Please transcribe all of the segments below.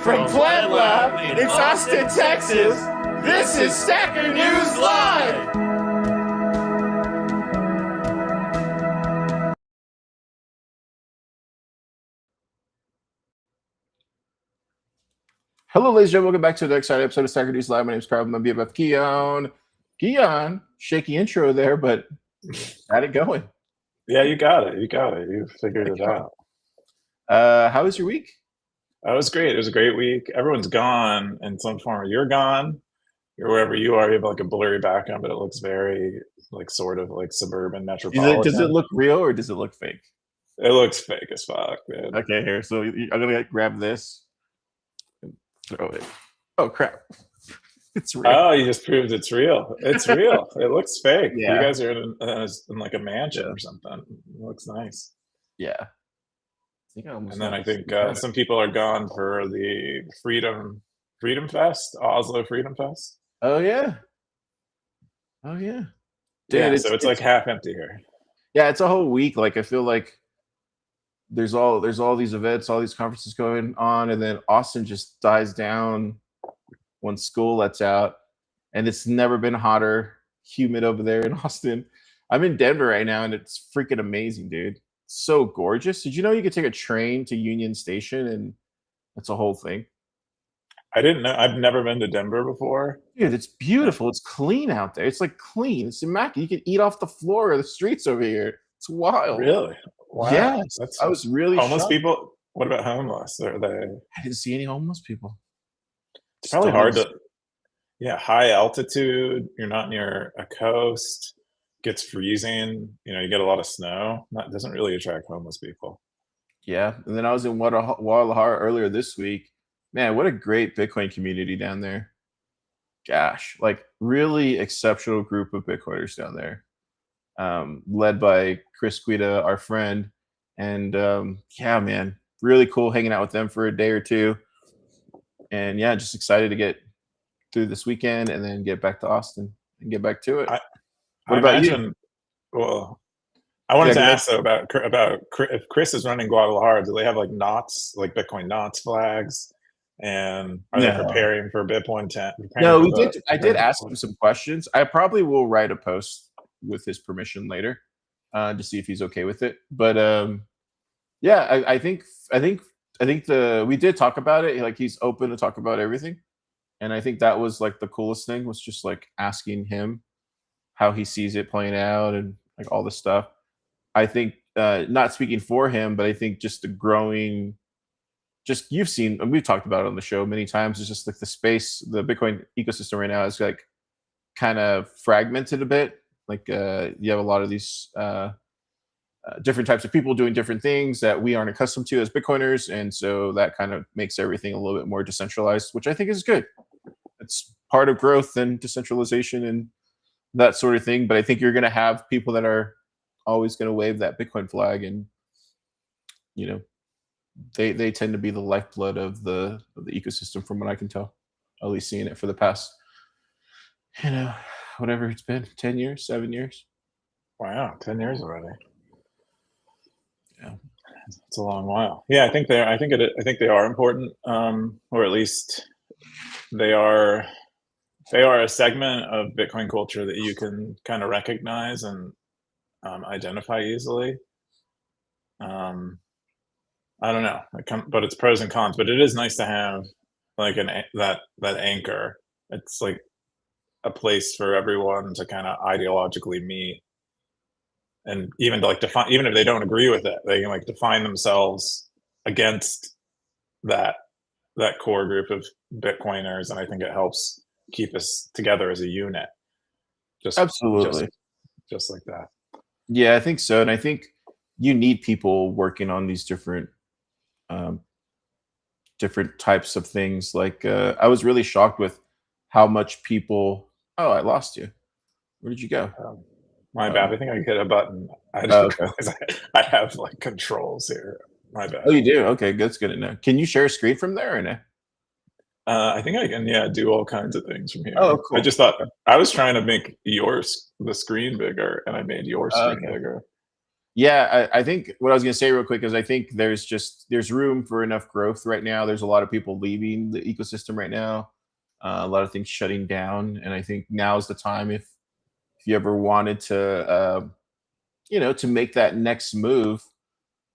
From Puebla, it's Austin, Texas. This is Stacker.News Live. Hello, ladies and gentlemen. Welcome back to the exciting episode of Stacker.News Live. My name is Carl. I'm BFF Keyan. Keyan, shaky intro there, but got it going. Yeah, you got it. You figured it out. How was your week? It was great. It was a great week. Everyone's gone in some form. You're gone. You're wherever you are. You have like a blurry background, but it looks very like sort of like suburban metropolitan. Does it look real or does it look fake? It looks fake as fuck, dude. Okay, here. So I'm gonna grab this and throw it. Oh crap! It's real. Oh, you just proved it's real. It's real. It looks fake. Yeah. You guys are in like a mansion or something. It looks nice. Yeah. And then I think some people are gone for the Freedom Fest, Oslo Freedom Fest. Oh yeah. Dude, yeah, so it's like half empty here. Yeah, it's a whole week. Like I feel like there's all these events, all these conferences going on, and then Austin just dies down when school lets out, and it's never been hotter, humid over there in Austin. I'm in Denver right now, and it's freaking amazing, dude. It's so gorgeous. Did you know you could take a train to Union Station, and that's a whole thing? I didn't know. I've never been to Denver before. Dude, it's beautiful. It's clean out there. It's like clean. It's immaculate. You can eat off the floor of the streets over here. It's wild. Really? Wow. Yes. I was really homeless shocked. people. What about homeless? Are they? I didn't see any homeless people. It's probably hard to. Yeah, high altitude. You're not near a coast. Gets freezing. You know, you get a lot of snow. That doesn't really attract homeless people. Yeah, and then I was in Guadalajara earlier this week. Man, what a great Bitcoin community down there. Gosh, like really exceptional group of Bitcoiners down there, led by Chris Guida, our friend. And yeah, man, really cool hanging out with them for a day or two. And yeah, just excited to get through this weekend and then get back to Austin and get back to it. What about you? Well, I wanted to ask though about if Chris is running Guadalajara, do they have like knots, like Bitcoin knots flags? And are they preparing for Bitcoin 10? No, I did ask him some questions. I probably will write a post with his permission later to see if he's okay with it. But yeah, I think we did talk about it. Like he's open to talk about everything, and I think that was like the coolest thing was just like asking him how he sees it playing out and like all this stuff. I think not speaking for him, but I think just the growing. Just you've seen, and we've talked about it on the show many times. It's just like the space, the Bitcoin ecosystem right now is like kind of fragmented a bit. Like you have a lot of these different types of people doing different things that we aren't accustomed to as Bitcoiners, and so that kind of makes everything a little bit more decentralized, which I think is good. It's part of growth and decentralization and that sort of thing. But I think you're going to have people that are always going to wave that Bitcoin flag, and you know. They tend to be the lifeblood of the ecosystem, from what I can tell. At least seeing it for the past, whatever it's been, 10 years, 7 years. Wow, 10 years already. Yeah, it's a long while. Yeah, I think they are important, or at least they are a segment of Bitcoin culture that you can kind of recognize and identify easily. I don't know, but it's pros and cons. But it is nice to have like that anchor. It's like a place for everyone to kind of ideologically meet, and even to like define. Even if they don't agree with it, they can like define themselves against that core group of Bitcoiners, and I think it helps keep us together as a unit. Absolutely, just like that. Yeah, I think so, and I think you need people working on these different types of things. Like I was really shocked with how much people. Oh, I lost you. Where did you go? My bad. I think I hit a button. I didn't realize I have like controls here. My bad. Oh, you do? Okay, that's good to know. Can you share a screen from there or no? I think I can. Yeah, do all kinds of things from here. Oh, cool. I just thought I was trying to make the screen bigger, and I made your screen bigger. Yeah, I think what I was gonna say real quick is I think there's room for enough growth right now. There's a lot of people leaving the ecosystem right now, a lot of things shutting down, and I think now is the time if you ever wanted to, to make that next move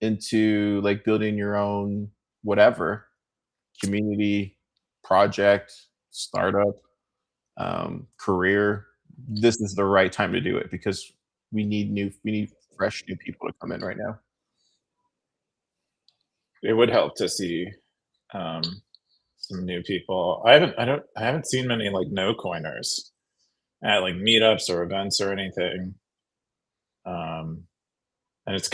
into like building your own whatever community, project, startup, career. This is the right time to do it because we need fresh new people to come in right now. It would help to see um, some new people. I haven't seen many like no coiners at like meetups or events or anything. Um, and it's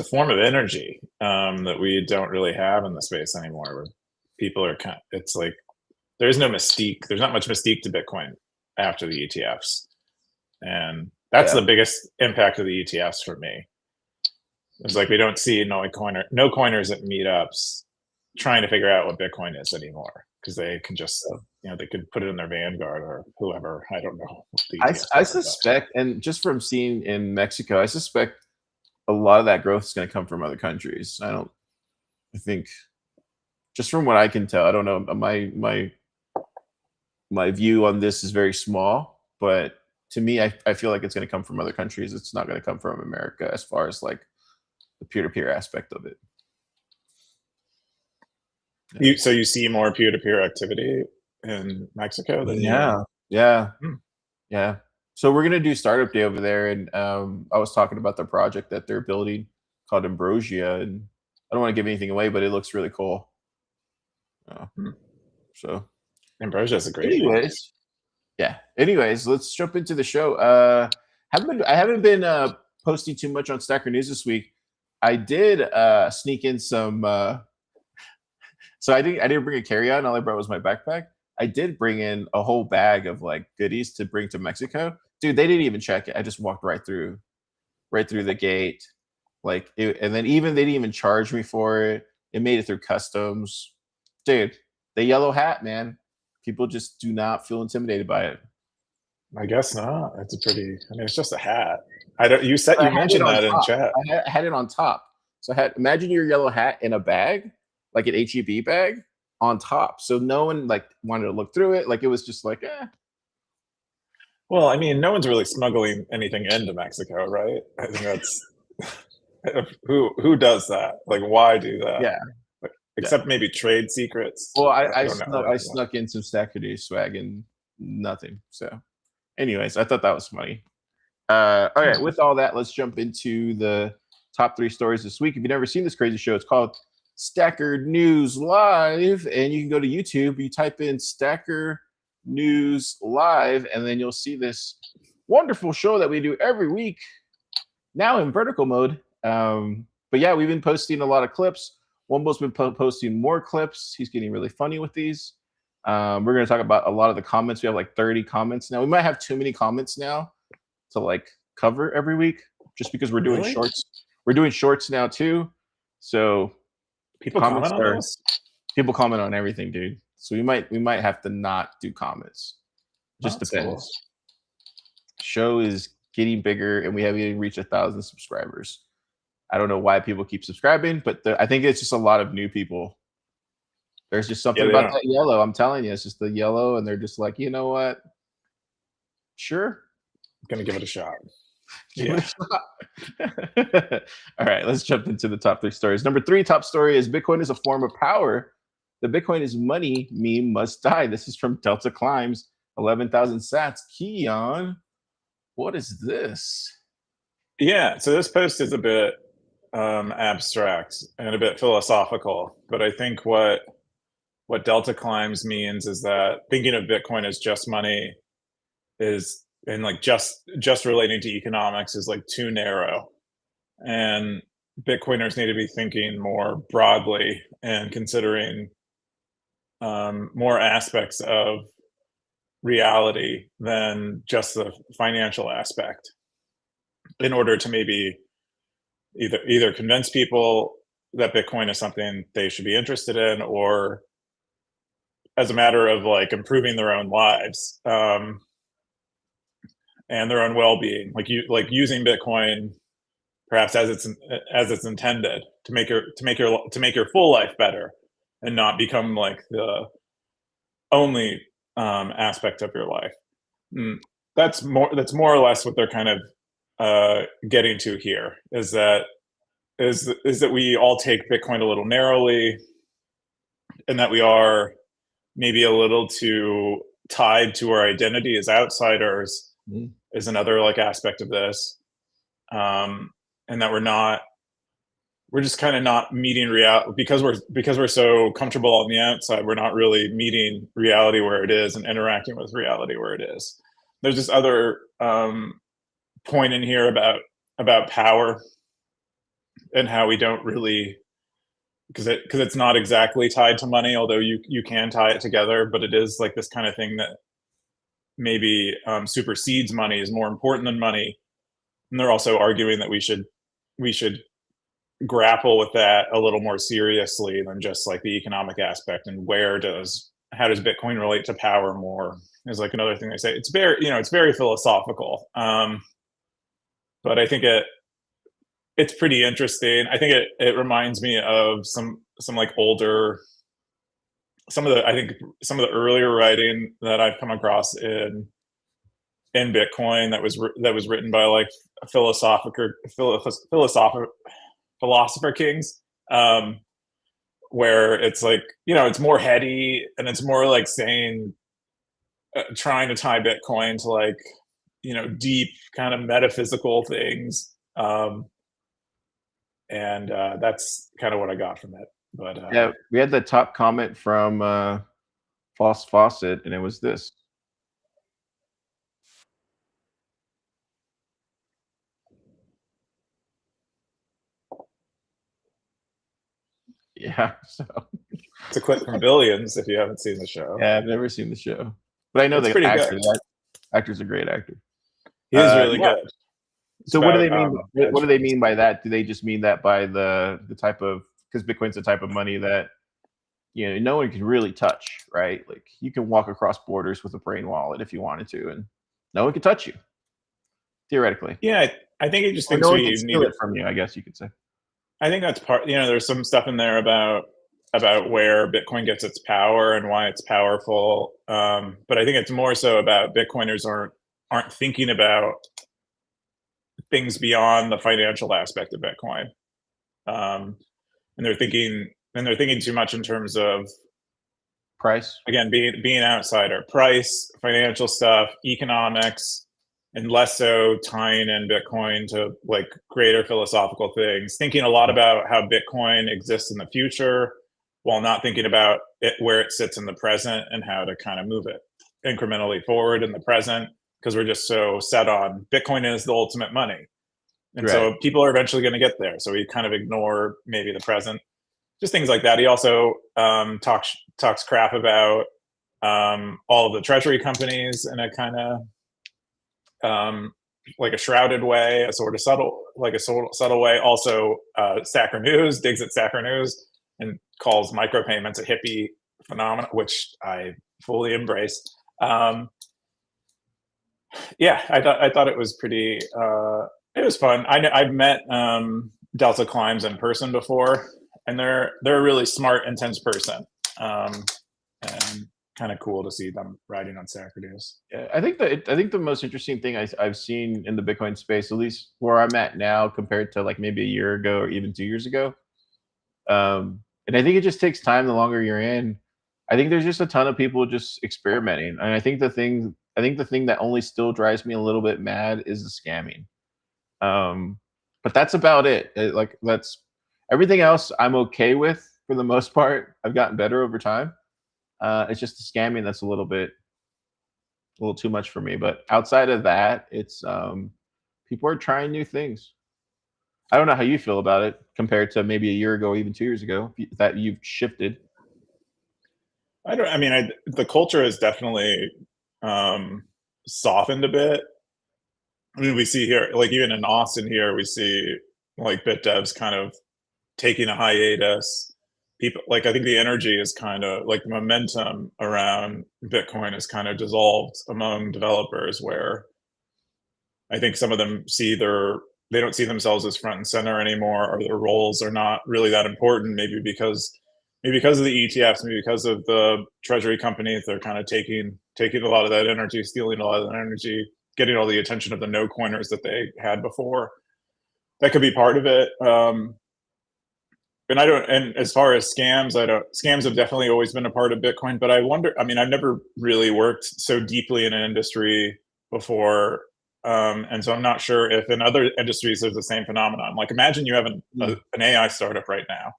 a form of energy that we don't really have in the space anymore. Where people are it's like there's no mystique. There's not much mystique to Bitcoin after the ETFs, and that's Yeah. the biggest impact of the ETFs for me. It's like we don't see no coiners at meetups trying to figure out what Bitcoin is anymore because they can just they could put it in their Vanguard or whoever. I don't know what the ETFs I are, but suspect, and just from seeing in Mexico, I suspect a lot of that growth is going to come from other countries. I think, just from what I can tell, I don't know. My view on this is very small, but to me, I feel like it's going to come from other countries. It's not going to come from America as far as like the peer to peer aspect of it. Yeah. so you see more peer to peer activity in Mexico than you. Yeah. Yeah. Hmm. Yeah. So we're gonna do startup day over there, and I was talking about the project that they're building called Ambrosia, and I don't want to give anything away, but it looks really cool. Uh, Hmm. so, Ambrosia is a great name. anyways, yeah. Anyways, let's jump into the show. I haven't been posting too much on Stacker News this week. I did sneak in some. So I didn't bring a carry on. All I brought was my backpack. I did bring in a whole bag of like goodies to bring to Mexico. Dude, they didn't even check it. I just walked right through the gate. And then even they didn't even charge me for it. It made it through customs. Dude, the yellow hat, man. People just do not feel intimidated by it. I guess not. It's a pretty. I mean, it's just a hat. I don't. But I You had it mentioned on that in top. chat. I had it on top. So I had imagine your yellow hat in a bag, like an HEB bag, on top. So no one like wanted to look through it. Like it was just like, eh. Well, I mean, no one's really smuggling anything into Mexico, right? I think that's who does that. Like, why do that? Yeah, Like, yeah. except maybe trade secrets. Well, I don't know. I snuck in some Stacker.News swag and nothing. So, anyways, I thought that was funny. All right, with all that, let's jump into the top 3 stories this week. If you've never seen this crazy show, it's called Stacker News Live, and you can go to YouTube. You type in Stacker News Live, and then you'll see this wonderful show that we do every week, now in vertical mode. But yeah, we've been posting a lot of clips. Wombo's been posting more clips. He's getting really funny with these. We're going to talk about a lot of the comments. We have like 30 comments now. We might have too many comments now to like cover every week, just because we're doing Really? shorts. We're doing shorts now too. So People comments comment on are those? people comment on everything, dude. So we might have to not do comments. Oh, Just that's depends. cool. Show is getting bigger, and we haven't even reached 1,000 subscribers. I don't know why people keep subscribing, but I think it's just a lot of new people. There's just something about that yellow. I'm telling you, it's just the yellow, and they're just like, you know what? Sure. I'm gonna give it a shot. Yeah. All right, let's jump into the top 3 stories. Number 3 top story is Bitcoin is a form of power. The Bitcoin is money meme must die. This is from Delta Climbs, 11,000 sats. Keyan, what is this? Yeah. So this post is a bit abstract and a bit philosophical, but I think what Delta Climbs means is that thinking of Bitcoin as just money is and like just relating to economics is like too narrow, and Bitcoiners need to be thinking more broadly and considering more aspects of reality than just the financial aspect in order to maybe either convince people that Bitcoin is something they should be interested in, or as a matter of like improving their own lives and their own well-being, like using Bitcoin perhaps as it's intended to make your full life better, and not become like the only aspect of your life. Mm, that's more or less what they're kind of getting to here. Is that we all take Bitcoin a little narrowly, and that we are maybe a little too tied to our identity as outsiders Mhm. is another like aspect of this, and that we're just kind of not meeting reality because we're so comfortable on the outside. We're not really meeting reality where it is and interacting with reality where it is. There's this other point in here about power, and how we don't really, because it's not exactly tied to money, although you can tie it together, but it is like this kind of thing that maybe supersedes money, is more important than money. And they're also arguing that we should grapple with that a little more seriously than just like the economic aspect. And how does Bitcoin relate to power more, is like another thing they say. It's very, it's very philosophical, but I think it's pretty interesting. I think it reminds me of some like older, I think some of the earlier writing that I've come across in Bitcoin that was written by like philosopher kings, where it's like, it's more heady, and it's more like saying, trying to tie Bitcoin to like, deep kind of metaphysical things, and that's kind of what I got from it. But Yeah, we had the top comment from Foss Fawcett, and it was this. Yeah, so it's a clip from Billions if you haven't seen the show. yeah, I've never seen the show, but I know It's the pretty actor. good. That actor's a great actor. He is really Yeah. good. It's So what do about they mean? What hedge do they funds. mean by that? Do they just mean that by the type of, because Bitcoin's the type of money that no one can really touch, right? Like you can walk across borders with a brain wallet if you wanted to, and no one can touch you theoretically, Yeah, I think he just or thinks no one can we need steal to. it from you. I guess you could say. I think that's part. There's some stuff in there about where Bitcoin gets its power and why it's powerful. But I think it's more so about Bitcoiners aren't thinking about things beyond the financial aspect of Bitcoin, and they're thinking too much in terms of, Price. again, being outsider, price, financial stuff, economics, and less so tying in Bitcoin to like greater philosophical things, thinking a lot about how Bitcoin exists in the future while not thinking about it where it sits in the present and how to kind of move it incrementally forward in the present, because we're just so set on Bitcoin is the ultimate money. And Right. so people are eventually going to get there. So we kind of ignore maybe the present, just things like that. He also talks crap about all of the treasury companies in a kind of like a shrouded way, a sort of subtle way. Also, Stacker.News digs at Stacker.News and calls micropayments a hippie phenomenon, which I fully embrace. Yeah, I thought it was pretty. It was fun. I've met Delta Climbs in person before, and they're a really smart, intense person, and kind of cool to see them riding on Stacker.News. Yeah, I think the most interesting thing I've seen in the Bitcoin space, at least where I'm at now, compared to like maybe a year ago or even 2 years ago, and I think it just takes time the longer you're in. I think there's just a ton of people just experimenting, and I think the thing that only still drives me a little bit mad is the scamming. But that's about it. Like that's everything else I'm okay with for the most part. I've gotten better over time. It's just the scamming that's a little too much for me. But outside of that, it's people are trying new things. I don't know how you feel about it compared to maybe a year ago, even 2 years ago, that you've shifted. I don't. I mean, the culture has definitely um, softened a bit. I mean, we see here, like even in Austin here, we see like bit devs kind of taking a hiatus. People, like, I think the energy is kind of like the momentum around Bitcoin is kind of dissolved among developers, where I think some of them see they don't see themselves as front and center anymore, or their roles are not really that important. Maybe because of the ETFs, maybe because of the treasury companies, they're kind of taking a lot of that energy, stealing a lot of that energy, getting all the attention of the no coiners that they had before. That could be part of it. And I don't. And as far as scams, I don't. Scams have definitely always been a part of Bitcoin, but I wonder. I mean, I've never really worked so deeply in an industry before, and so I'm not sure if in other industries there's the same phenomenon. Like, imagine you have an AI startup right now.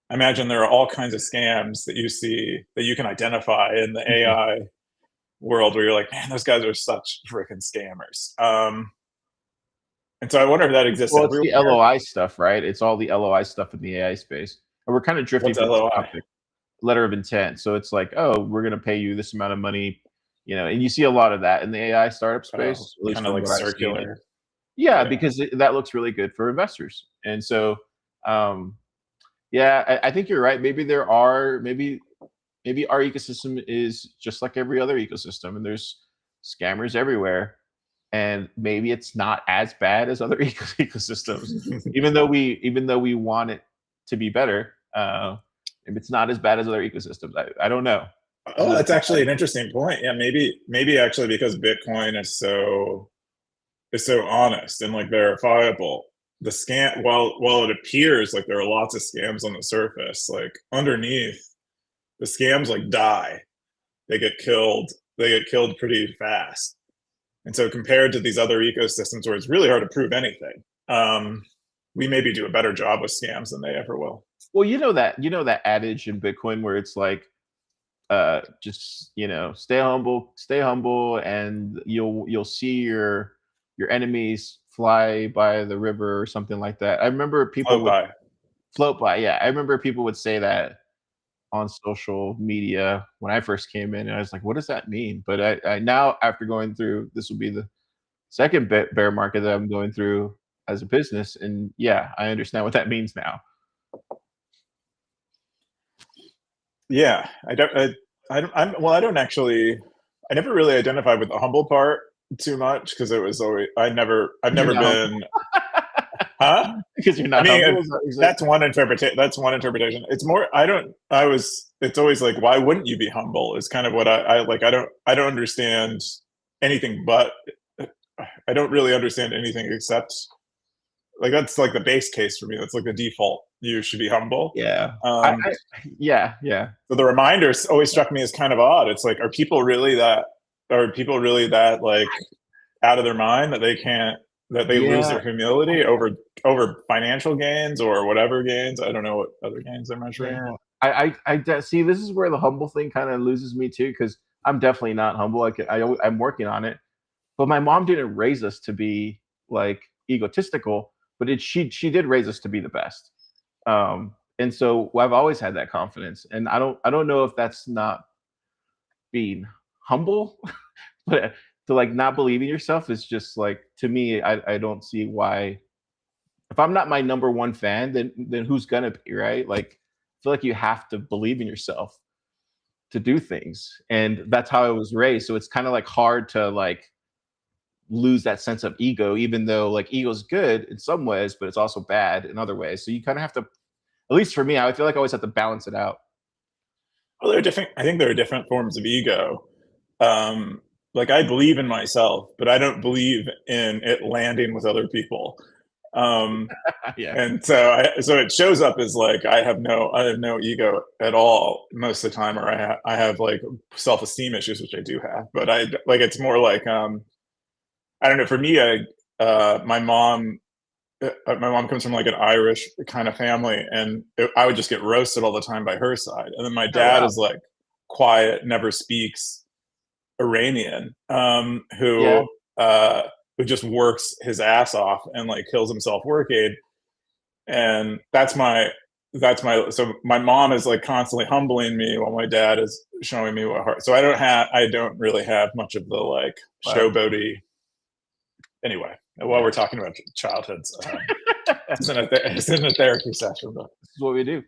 I imagine there are all kinds of scams that you see that you can identify in the AI world, where you're like, man, those guys are such freaking scammers. And so I wonder if that exists Well, it's the everywhere. LOI stuff, right? It's all the LOI stuff in the AI space. And we're kind of drifting What's from this LOI? topic. Letter of intent. So it's like, oh, we're going to pay you this amount of money, and you see a lot of that in the AI startup space, at least Kind of from like what I've seen. circular. Yeah, Yeah. because that looks really good for investors. And so, yeah, I think you're right. Maybe our ecosystem is just like every other ecosystem, and there's scammers everywhere. And maybe it's not as bad as other ecosystems, even though we want it to be better. If it's not as bad as other ecosystems, I don't know. Oh, that's actually an interesting point. Yeah, maybe actually because Bitcoin is so honest and like verifiable. The scam, while it appears like there are lots of scams on the surface, like underneath, the scams like die. They get killed. They get killed pretty fast. And so compared to these other ecosystems where it's really hard to prove anything, we maybe do a better job with scams than they ever will. Well, that adage in Bitcoin where it's like, just stay humble, and you'll see your enemies fly by the river or something like that. I remember people Float would by. float by. Yeah, I remember people would say that on social media when I first came in, and I was like, what does that mean? But I now, after going through, this will be the second bear market that I'm going through as a business, and yeah, I understand what that means now. Yeah, I don't. I don't actually. I never really identified with the humble part too much because it was always. I've You're never not been. Huh? because you're I not mean, humble. Is that what you're saying? that's one interpretation. That's one interpretation. It's more. I don't. I was. It's always like, why wouldn't you be humble? Is kind of what I like. I don't understand anything, but I don't really understand anything except like that's like the base case for me. That's like the default. You should be humble. Yeah. Um, Yeah. so the reminders always struck me as kind of odd. It's like, are people really that? Are people really that like out of their mind that they can't that they lose Yeah. their humility over financial gains or whatever gains? I don't know what other gains they're measuring. Yeah. See, this is where the humble thing kind of loses me too, because I'm definitely not humble. I'm working on it. But my mom didn't raise us to be like egotistical, but she did raise us to be the best. And so I've always had that confidence, and I don't know if that's not being humble, but to like not believe in yourself is just like, to me, I don't see why. If I'm not my number one fan, then who's gonna be, right? Like, I feel like you have to believe in yourself to do things, and that's how I was raised. So it's kind of like hard to like lose that sense of ego, even though like ego's good in some ways, but it's also bad in other ways. So you kind of have to, at least for me, I feel like I always have to balance it out. Well, there are different. I think there are different forms of ego. Like I believe in myself, but I don't believe in it landing with other people. Um, Yeah. and so it shows up as like I have no ego at all most of the time, or I have like self-esteem issues, which I do have, but I like it's more like I don't know. For me, my mom comes from like an Irish kind of family, and I would just get roasted all the time by her side, and then my Oh dad wow. is like quiet, never speaks, Iranian, Yeah. who just works his ass off and like kills himself working, and so my mom is like constantly humbling me while my dad is showing me what hard. So I don't really have much of the like Wow. showboaty. Anyway, while Yeah. we're talking about childhoods, it's in a therapy session, but This is what we do.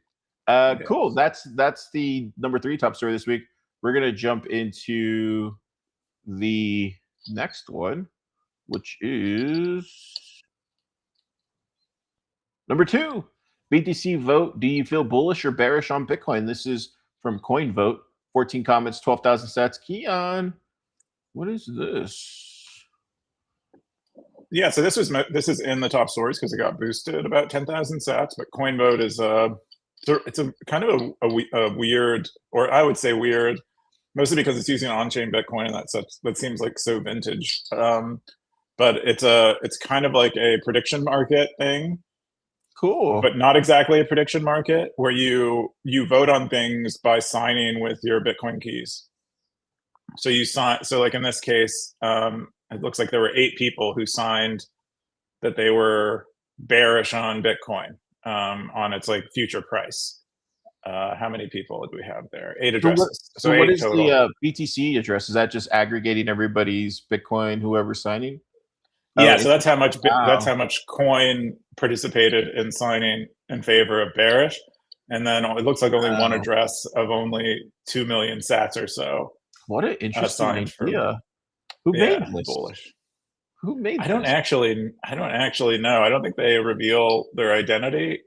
yeah. Cool. That's the number 3 top story this week. We're gonna jump into the next one, which is Number 2, BTC vote. Do you feel bullish or bearish on Bitcoin? This is from Coin Vote. 14 comments, 12,000 sats. Keyan, what is this? Yeah, so this is in the top stories because it got boosted about 10,000 sats. But CoinVote is it's a kind of a weird, or I would say weird, mostly because it's using on-chain Bitcoin, and that seems like so vintage. But it's kind of like a prediction market thing, Cool. but not exactly a prediction market, where you vote on things by signing with your Bitcoin keys. So you sign. So like in this case, it looks like there were 8 people who signed that they were bearish on Bitcoin, on its like future price. How many people did we have there? 8 addresses. So 8 what is total. the BTC address? Is that just aggregating everybody's Bitcoin, whoever's signing? Yeah, so that's how much coin participated in signing in favor of bearish, and then it looks like only one address of only 2 million sats or so. What an interesting idea. Who made this? Bullish. Who made this? I don't actually know. I don't think they reveal their identity.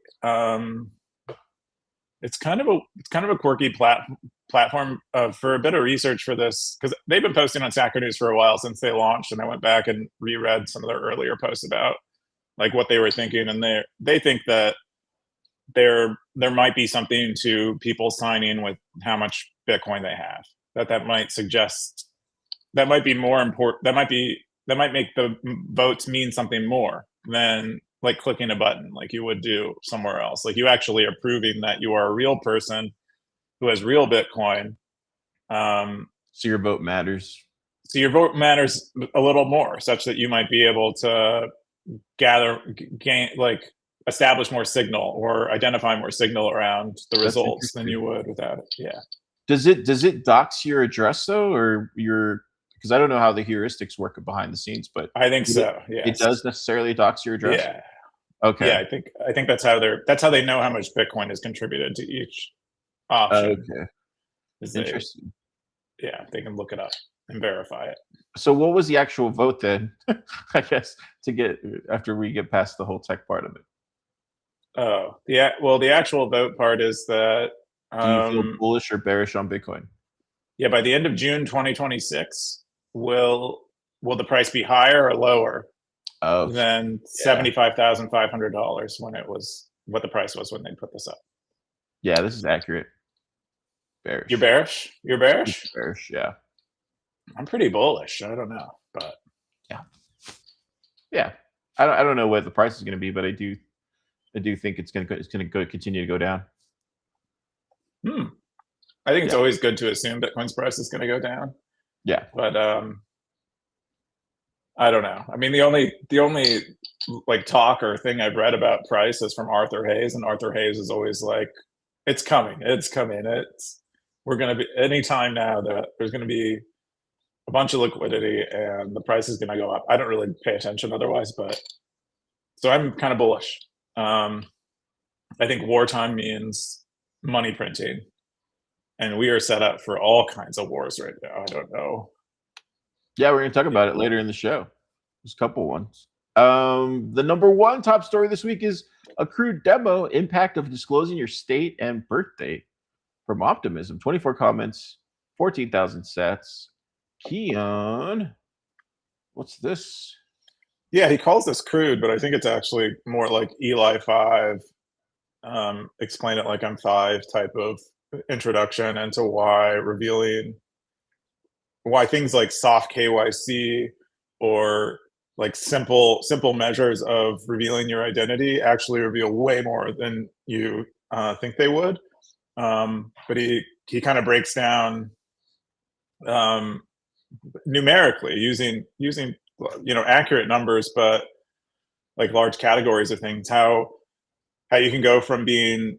It's kind of a quirky platform. For a bit of research for this, because they've been posting on Stacker.News for a while since they launched, and I went back and reread some of their earlier posts about like what they were thinking, and they think that there might be something to people signing with how much Bitcoin they have. That might suggest that might be more important. That might make the votes mean something more than like clicking a button like you would do somewhere else. Like you actually are proving that you are a real person who has real Bitcoin. So your vote matters. So your vote matters a little more, such that you might be able to establish more signal or identify more signal around the results than you would without it. Yeah. Does it dox your address though, or because I don't know how the heuristics work behind the scenes, but I think so. Yeah, it does necessarily dox your address. Yeah. Okay. Yeah, I think that's how they know how much Bitcoin is contributed to each option. Okay. Interesting. They can look it up and verify it. So what was the actual vote then? I guess after we get past the whole tech part of it. Oh, yeah. Well, the actual vote part is that. Do you feel bullish or bearish on Bitcoin? Yeah, by the end of June 2026, will the price be higher or lower than $75,500 when it was what the price was when they put this up? Yeah, this is accurate. Bearish. You're bearish? You're bearish? Bearish, yeah. I'm pretty bullish. I don't know, but yeah. I don't know what the price is going to be, but I do think it's going to continue to go down. I think it's always good to assume Bitcoin's price is going to go down. Yeah, but I don't know. I mean, the only like talk or thing I've read about price is from Arthur Hayes, and Arthur Hayes is always like, "It's coming. We're going to be anytime now that there's going to be a bunch of liquidity and the price is going to go up." I don't really pay attention otherwise, but so I'm kind of bullish. I think wartime means money printing, and we are set up for all kinds of wars right now. I don't know. Yeah, we're going to talk about it later in the show. There's a couple ones. The number 1 top story this week is a crude demo, impact of disclosing your state and birthday, from Optimism. 24 comments, 14,000 sats. Keyan, what's this? Yeah, he calls this crude, but I think it's actually more like Eli 5, explain it like I'm 5 type of introduction into why things like soft KYC or like simple measures of revealing your identity actually reveal way more than you think they would. But he kind of breaks down numerically using accurate numbers, but like large categories of things, how you can go from being,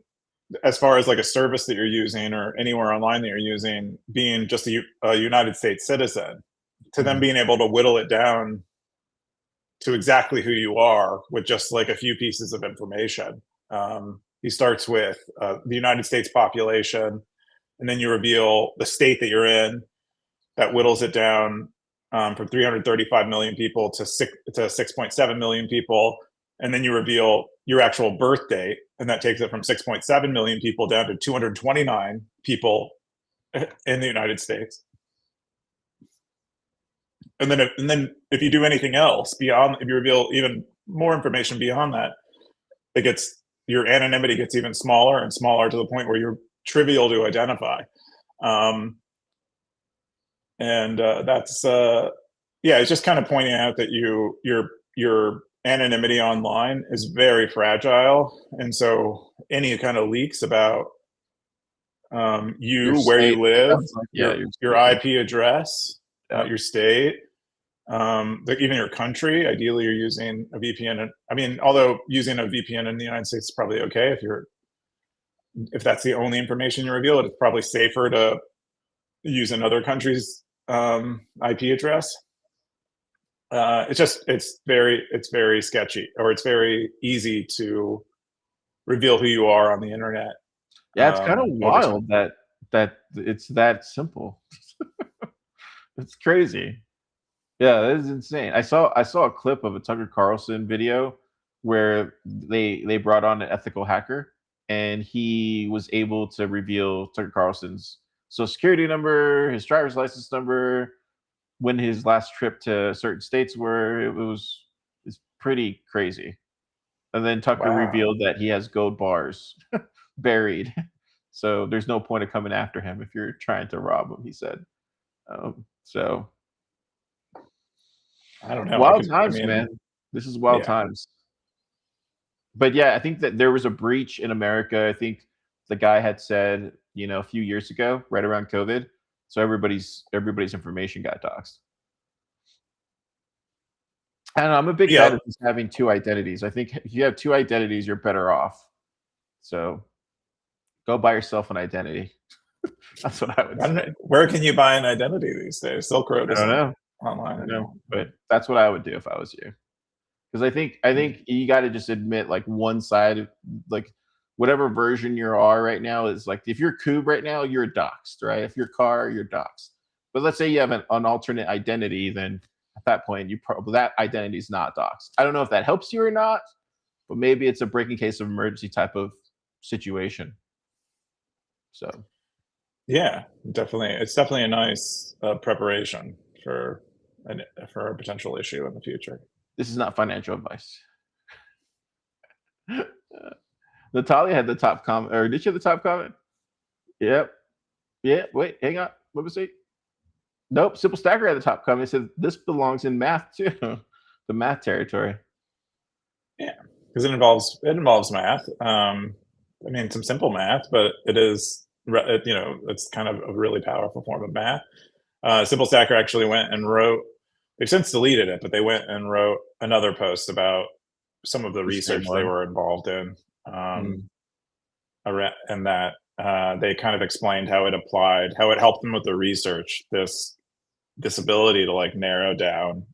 as far as like a service that you're using or anywhere online that you're using, being just a United States citizen, to then being able to whittle it down to exactly who you are with just like a few pieces of information. He starts with the United States population, and then you reveal the state that you're in. That whittles it down from 335 million people to 6.7 million people. and then you reveal your actual birth date, and that takes it from 6.7 million people down to 229 people in the United States. And then if you do anything else beyond, if you reveal even more information beyond that, it gets, your anonymity gets even smaller and smaller to the point where you're trivial to identify. That's yeah, it's just kind of pointing out that your anonymity online is very fragile, and so any kind of leaks about Your you, where state, you live, like, yeah, your IP address, yeah. your state, even your country. Ideally, you're using a VPN. I mean, although using a VPN in the United States is probably okay if that's the only information you reveal, it's probably safer to use another country's IP address. It's very sketchy, or it's very easy to reveal who you are on the internet. Yeah, it's kind of Over time. wild that it's that simple. It's crazy. Yeah, that is insane. I saw a clip of a Tucker Carlson video where they brought on an ethical hacker, and he was able to reveal Tucker Carlson's social security number, his driver's license number, when his last trip to certain states were. It's pretty crazy. And then Tucker Wow. revealed that he has gold bars buried. So there's no point of coming after him if you're trying to rob him, he said. So I don't know. wild I times, mean, man. This is wild yeah. times. But yeah, I think that there was a breach in America. I think the guy had said, a few years ago, right around COVID. So everybody's information got doxxed. I don't know, I'm a big fan Yeah. of just having two identities. I think if you have two identities, you're better off. So go buy yourself an identity. That's what I would say. Where can you buy an identity these days? Silk Road I don't isn't know. online I don't know, anymore. but that's what I would do if I was you. Because I think you got to just admit, like, one side, like, whatever version you are right now is like, if you're Coob right now, you're doxxed, right? If you're Car, you're doxxed. But let's say you have an alternate identity, then at that point, that identity is not doxxed. I don't know if that helps you or not, but maybe it's a breaking case of emergency type of situation. So Yeah, definitely. It's definitely a nice preparation for for a potential issue in the future. this is not financial advice. Natalia had the top comment, or did she have the top comment? Yep. Yeah. Wait, hang on. Let me see. Nope. Simple Stacker had the top comment. It said this belongs in math too, the math territory. Yeah, because it involves math. I mean, some simple math, but it is it's kind of a really powerful form of math. Simple Stacker actually went and wrote. They've since deleted it, but they went and wrote another post about some of the The same research they one. were involved in, Mm. and that they kind of explained how it helped them with the research. This ability to like narrow down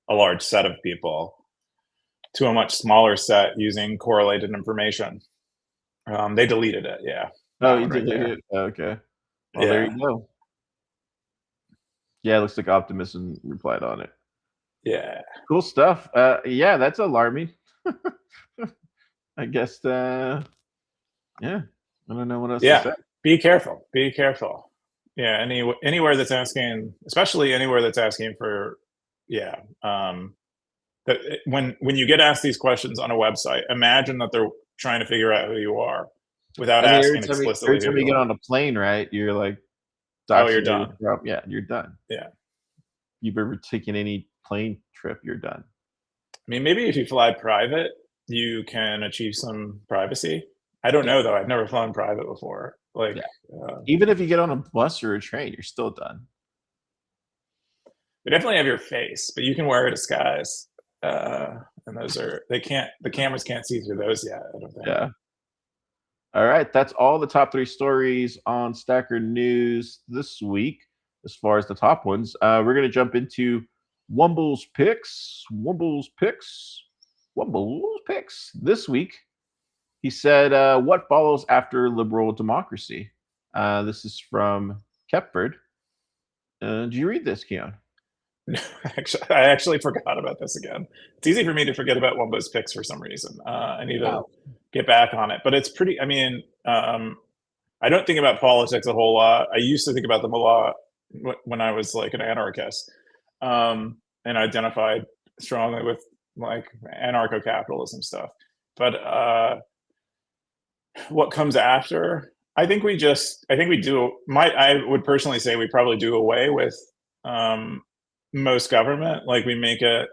a large set of people to a much smaller set using correlated information. They deleted it. Yeah, Oh, that you one right deleted there. it? Okay. Well, there Yeah, you go. Yeah, it looks like Optimism replied on it. yeah. Cool stuff. Yeah, that's alarming. I guess. Yeah, I don't know what else to Yeah, say. be careful. Be careful. Yeah, anywhere that's asking, especially anywhere that's asking for, yeah. When you get asked these questions on a website, imagine that they're trying to figure out who you are without I mean, asking explicitly every who time you you get are. on a plane, right? You're like Oh, you're doxing where you're done. from. Yeah, you're done. Yeah. You've ever taken any plane trip, you're done. I mean, maybe if you fly private, you can achieve some privacy. I don't Yeah, know though. I've never flown private before. Like, yeah. uh, Even if you get on a bus or a train, you're still done. they definitely have your face, but you can wear a disguise. And those are they can't the cameras can't see through those yet. I don't think. Yeah. All right, that's all the top 3 stories on Stacker News this week, as far as the top ones. We're gonna jump into Wumble's picks. Wumble's picks this week. He said, "What follows after liberal democracy?" This is from Kepford. Did you read this, Keon? I actually forgot about this again. It's easy for me to forget about Wumbo's picks for some reason. I need to Wow. get back on it, but it's pretty. I mean, I don't think about politics a whole lot. I used to think about them a lot when I was like an anarchist, and identified strongly with like anarcho-capitalism stuff. But what comes after? I think we do. I would personally say we probably do away with um, most government. Like we make it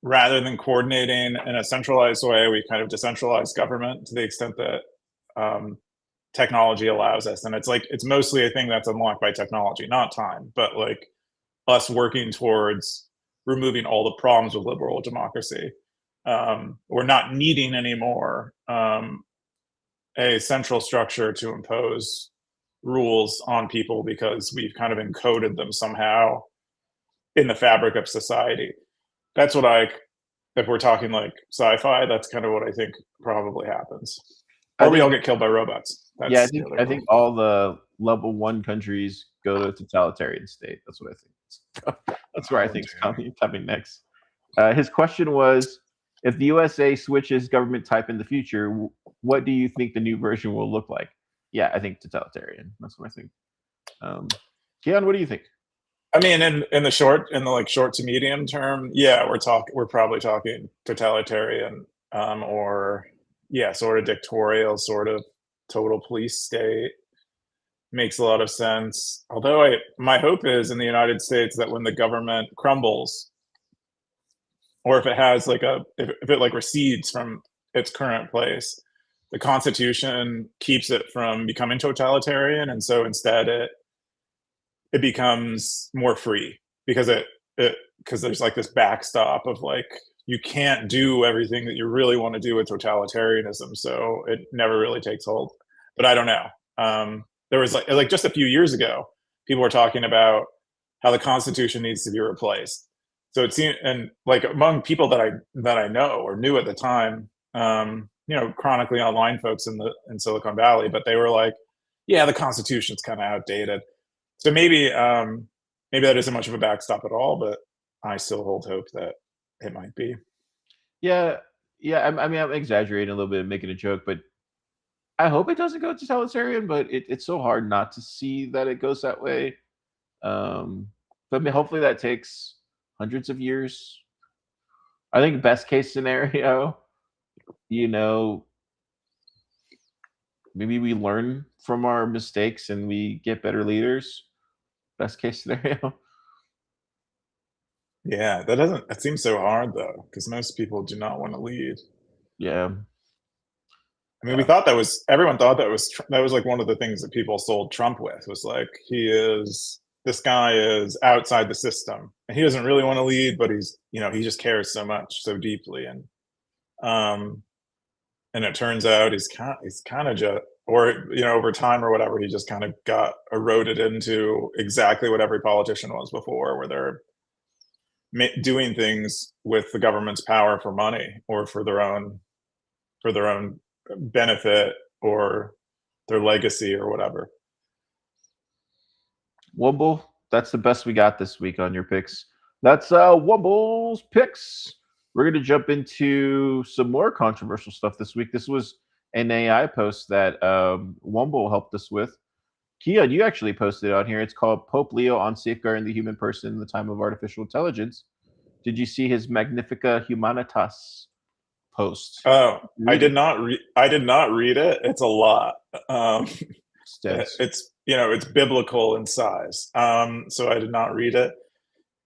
rather than coordinating in a centralized way, we kind of decentralize government to the extent that um, technology allows us. And it's mostly a thing that's unlocked by technology, not time, but like us working towards removing all the problems with liberal democracy. We're not needing anymore a central structure to impose rules on people because we've kind of encoded them somehow in the fabric of society. That's what I, if we're talking like sci-fi, that's kind of what I think probably happens. I Or we all think, get killed by robots. yeah, That's the other I one. think all the level 1 countries go to a totalitarian state. That's what I think. That's where I Oh, think it's damn. coming next. His question was, if the USA switches government type in the future, what do you think the new version will look like? Yeah, I think totalitarian. That's what I think. Keyan, what do you think? I mean, in the short, in the like short to medium term, yeah, we're probably talking totalitarian, or yeah, sort of dictatorial, sort of total police state. Makes a lot of sense. Although my hope is in the United States that when the government crumbles, or if it has like if it like recedes from its current place, the Constitution keeps it from becoming totalitarian, and so instead it becomes more free because it because there's like this backstop of like you can't do everything that you really want to do with totalitarianism, so it never really takes hold. But I don't know. There was like just a few years ago, people were talking about how the Constitution needs to be replaced. So it seemed, and like among people that I know or knew at the time, chronically online folks in Silicon Valley, but they were like, yeah, the Constitution's kind of outdated. So maybe that isn't much of a backstop at all, but I still hold hope that it might be. Yeah, yeah. I mean, I'm exaggerating a little bit and making a joke, but I hope it doesn't go totalitarian. But it's so hard not to see that it goes that way. Um, but I mean, hopefully that takes hundreds of years. I think best case scenario, you know, maybe we learn from our mistakes and we get better leaders. Best case scenario. Yeah, that seems so hard though, because most people do not want to lead. Yeah, I mean, we yeah. thought everyone thought that was like one of the things that people sold Trump with was like this guy is outside the system and he doesn't really want to lead, but he just cares so much, so deeply, um and it turns out he's kind of just, or over time or whatever, he just kind of got eroded into exactly what every politician was before, where they're doing things with the government's power for money or for their own benefit or their legacy or whatever. Wumble, that's the best we got this week on your picks. That's Wumble's picks. We're gonna jump into some more controversial stuff this week. This was an AI post that Wumble helped us with. Keyan, you actually posted it on here. It's called Pope Leo on Safeguarding the Human Person in the Time of Artificial Intelligence. Did you see his Magnifica Humanitas post? Oh, Read it. I did not read it. It's a lot. Um, It's dense. it's biblical in size. So I did not read it,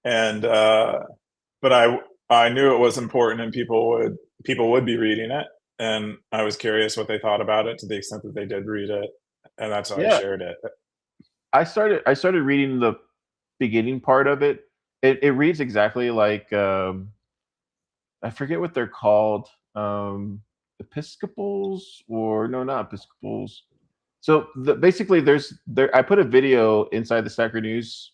and but I knew it was important, and people would be reading it, and I was curious what they thought about it to the extent that they did read it, and that's why I Yeah, shared it. I started reading the beginning part of it. It reads exactly like I forget what they're called. Episcopals or no, not Episcopals. So basically, there. I put a video inside the Stacker.News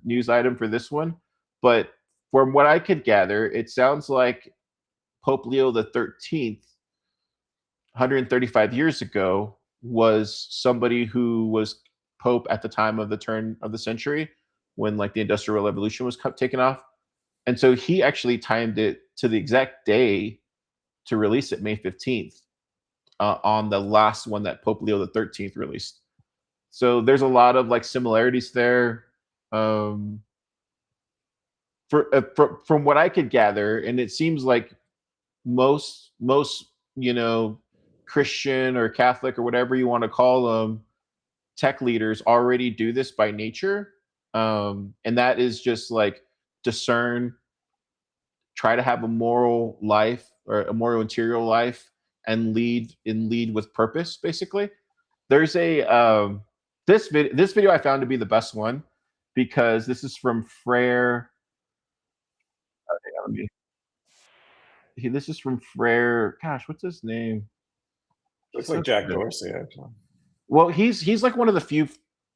news item for this one, but from what I could gather, it sounds like Pope Leo the 13th, 135 years ago, was somebody who was pope at the time of the turn of the century when like the Industrial Revolution was taken off, and so he actually timed it to the exact day to release it, May 15th, on the last one that Pope Leo the 13th released. So there's a lot of like similarities there. Um, from what I could gather, and it seems like most Christian or Catholic or whatever you want to call them tech leaders already do this by nature, and that is just like discern, try to have a moral life or a moral interior life, and lead with purpose. Basically, there's a this video I found to be the best one because this is from Frere. This is from Frere. Gosh, what's his name? Looks He's like so Jack good. Dorsey, actually. Well, he's like one of the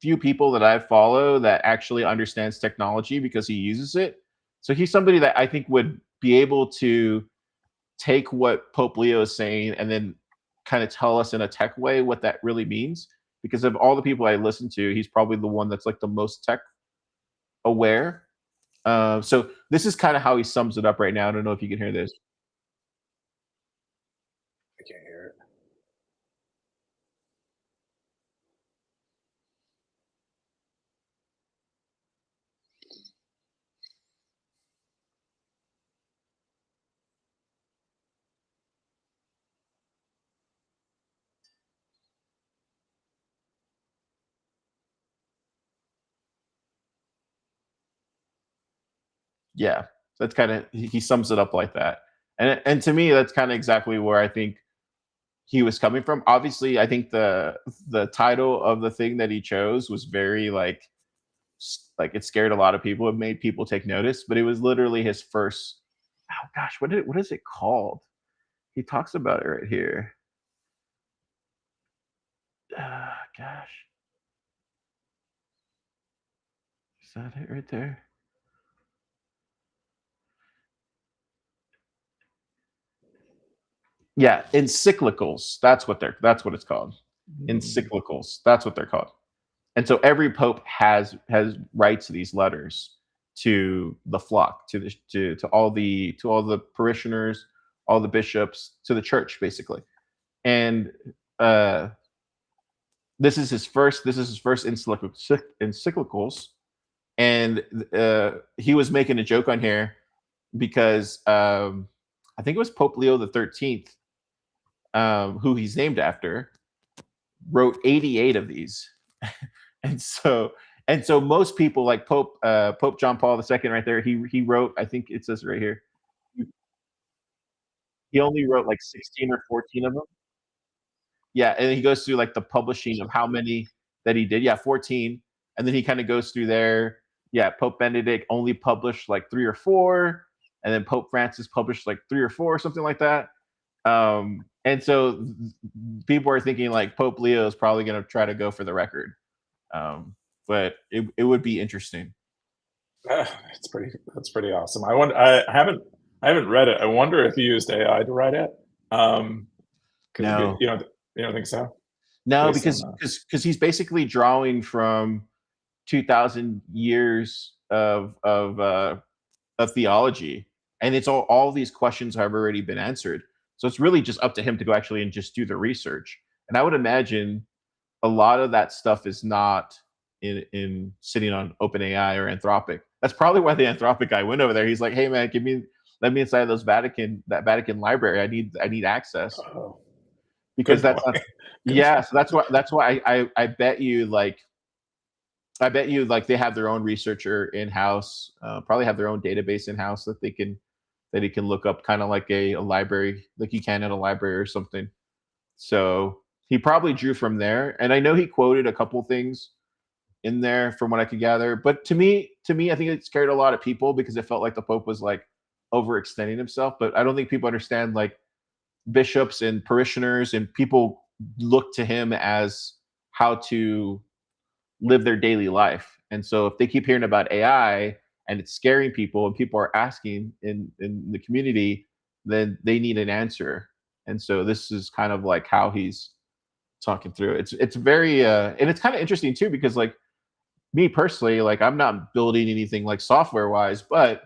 few people that I follow that actually understands technology because he uses it. So he's somebody that I think would be able to take what Pope Leo is saying and then kind of tell us in a tech way what that really means. Because of all the people I listen to, he's probably the one that's like the most tech aware. So this is kind of how he sums it up right now. I don't know if you can hear this. I can't hear it. Yeah, that's kind of he sums it up like that. And to me, that's kind of exactly where I think he was coming from. Obviously, I think the title of the thing that he chose was very like it scared a lot of people. It made people take notice, but it was literally his first. Oh gosh, what is it called? He talks about it right here. Gosh, is that it right there? Yeah, encyclicals. That's what it's called. Encyclicals. That's what they're called. And so every pope has writes these letters to the flock, to all the parishioners, all the bishops, to the church, basically. And uh, this is his first encyclicals, and he was making a joke on here because I think it was Pope Leo the 13th, who he's named after, wrote 88 of these. and so most people like Pope John Paul II right there, he wrote, I think it says right here, he only wrote like 16 or 14 of them. Yeah, and then he goes through like the publishing of how many that he did. Yeah, 14. And then he kind of goes through there. Yeah, Pope Benedict only published like 3 or 4, and then Pope Francis published like 3 or 4, something like that. And so people are thinking like Pope Leo is probably going to try to go for the record. But it would be interesting. That's pretty awesome. I haven't read it. I wonder if he used AI to write it. Because No, you don't think so? no, Based on because he's basically drawing from 2,000 years of theology, and it's all these questions have already been answered. So it's really just up to him to go actually and just do the research. And I would imagine a lot of that stuff is not in sitting on OpenAI or Anthropic. That's probably why the Anthropic guy went over there. He's like, "Hey man, let me inside that Vatican library. I need access." oh, Because good that's point. not. Good Yeah, point. so that's why I bet you like they have their own researcher in house, probably have their own database in house that he can look up, kind of like a library, like you can in a library or something. So he probably drew from there, and I know he quoted a couple things in there from what I could gather. But I think it scared a lot of people because it felt like the Pope was like overextending himself. But I don't think people understand like bishops and parishioners and people look to him as how to live their daily life. And so if they keep hearing about AI and it's scaring people and people are asking in the community, then they need an answer. And so this is kind of like how he's talking through it. It's very and it's kind of interesting too because like me personally, like I'm not building anything like software wise, but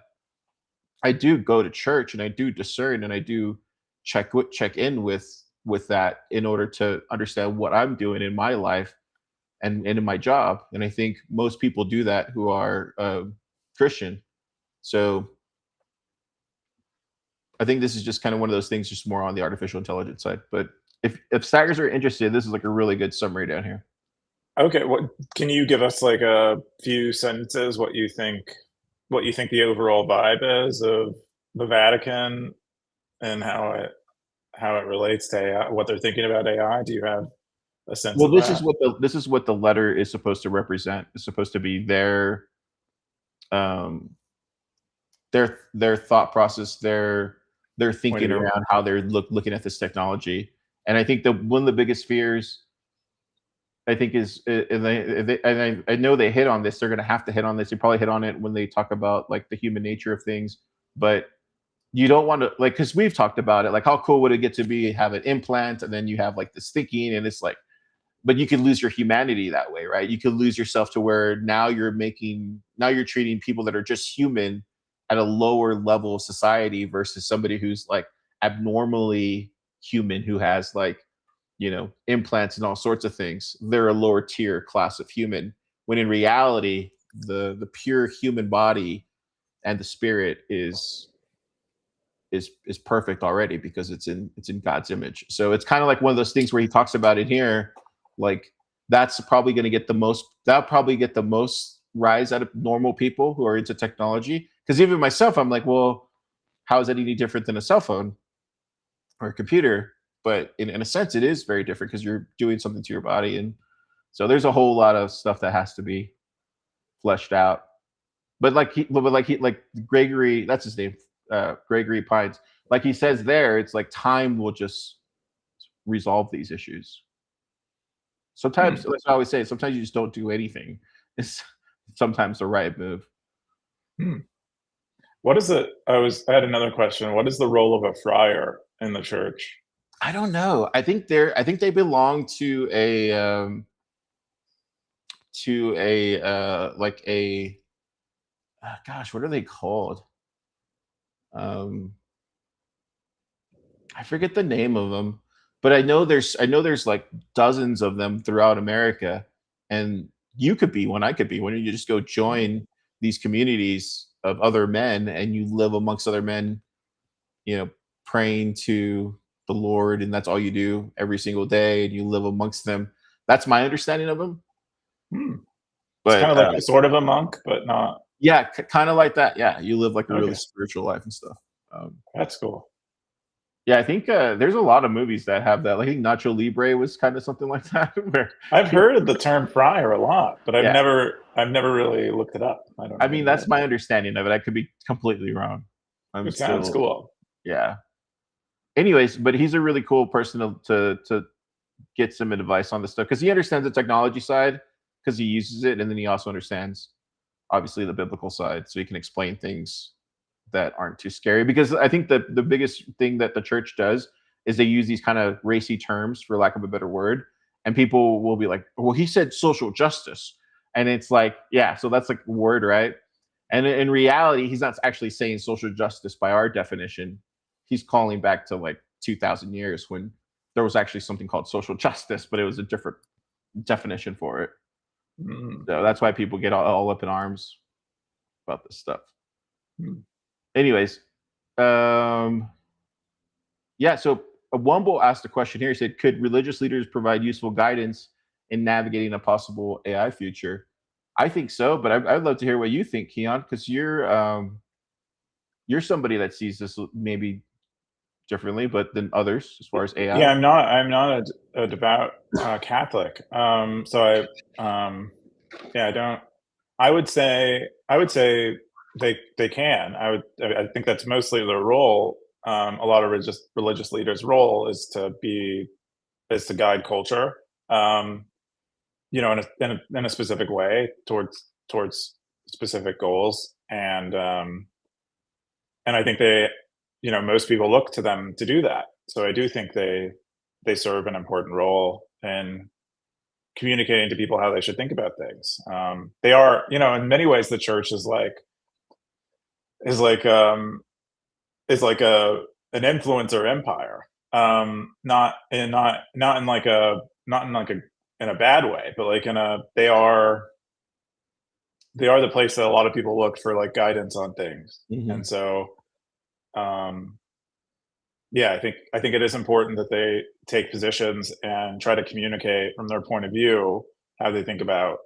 I do go to church and I do discern and I do check in with that in order to understand what I'm doing in my life and in my job. And I think most people do that who are Christian. So I think this is just kind of one of those things, just more on the artificial intelligence side. But if staggers are interested, this is like a really good summary down here. Okay, what can you give us like a few sentences what you think the overall vibe is of the Vatican and how it relates to AI, what they're thinking about AI? Do you have a sense Well, of that? this is what the letter is supposed to represent. It's supposed to be um, their thought process, their Point of thinking view? around how they're looking at this technology. And I think the one of the biggest fears I think is, and I know they hit on this. They're going to have to hit on this. They probably hit on it when they talk about like the human nature of things. But you don't want to like because we've talked about it. Like how cool would it get to be have an implant and then you have like this thinking and it's like, but you could lose your humanity that way, right? You could lose yourself to where now you're treating people that are just human at a lower level of society versus somebody who's like abnormally human who has like implants and all sorts of things. They're a lower tier class of human when in reality the pure human body and the spirit is perfect already because it's in God's image. So it's kind of like one of those things where he talks about it here, like that's probably going to get the most. That'll probably get the most rise out of normal people who are into technology. Because even myself, I'm like, well, how is that any different than a cell phone or a computer? But in a sense, it is very different because you're doing something to your body, and so there's a whole lot of stuff that has to be fleshed out. But like Gregory, that's his name, Gregory Pines. Like he says there, it's like time will just resolve these issues. Sometimes, Hmm. like I always say, sometimes you just don't do anything. It's sometimes the right move. Hmm. What is it? I had another question. What is the role of a friar in the church? I don't know. I think they belong to a like a gosh, what are they called? Um, I forget the name of them, but I know there's like dozens of them throughout America, and you could be one. I could be one. You just go join these communities of other men, and you live amongst other men, you know, praying to the Lord, and that's all you do every single day, and you live amongst them. That's my understanding of them. Hmm. It's kind But of like sort of a monk, but not. yeah, kind of like that. Yeah, you live like a really Okay, spiritual life and stuff. Um, that's cool. Yeah, I think there's a lot of movies that have that. Like, I think Nacho Libre was kind of something like that, where I've people, heard of the term friar a lot, but yeah. I've never really looked it up. I don't know I what mean, it that's is. my understanding of it. I could be completely wrong. I'm It sounds still, cool. yeah. Anyways, but he's a really cool person to get some advice on this stuff because he understands the technology side because he uses it, and then he also understands obviously the biblical side, so he can explain things that aren't too scary. Because I think the biggest thing that the church does is they use these kind of racy terms, for lack of a better word, and people will be like, "Well, he said social justice," and it's like, yeah, so that's like a word, right? And in reality, he's not actually saying social justice by our definition. He's calling back to like 2,000 years when there was actually something called social justice, but it was a different definition for it. Mm, So that's why people get all up in arms about this stuff. mm. Anyways, um, yeah. So Wumble asked a question here. He said, "Could religious leaders provide useful guidance in navigating a possible AI future?" I think so, but I'd love to hear what you think, Keon, because you're somebody that sees this maybe differently, but than others as far as Yeah, AI. I'm not a devout Catholic. So yeah, I don't. I would say they can. I think that's mostly their role. A lot of religious leaders' role is to guide culture. Um, in a specific way towards specific goals, and I think most people look to them to do that. So I do think they serve an important role in communicating to people how they should think about things. They are, in many ways, the church is like um, is like an influencer empire. Not in like a not in like a in a bad way, but like in a they are the place that a lot of people look for like guidance on things. Mhm. And so um yeah, I think it is important that they take positions and try to communicate from their point of view how they think about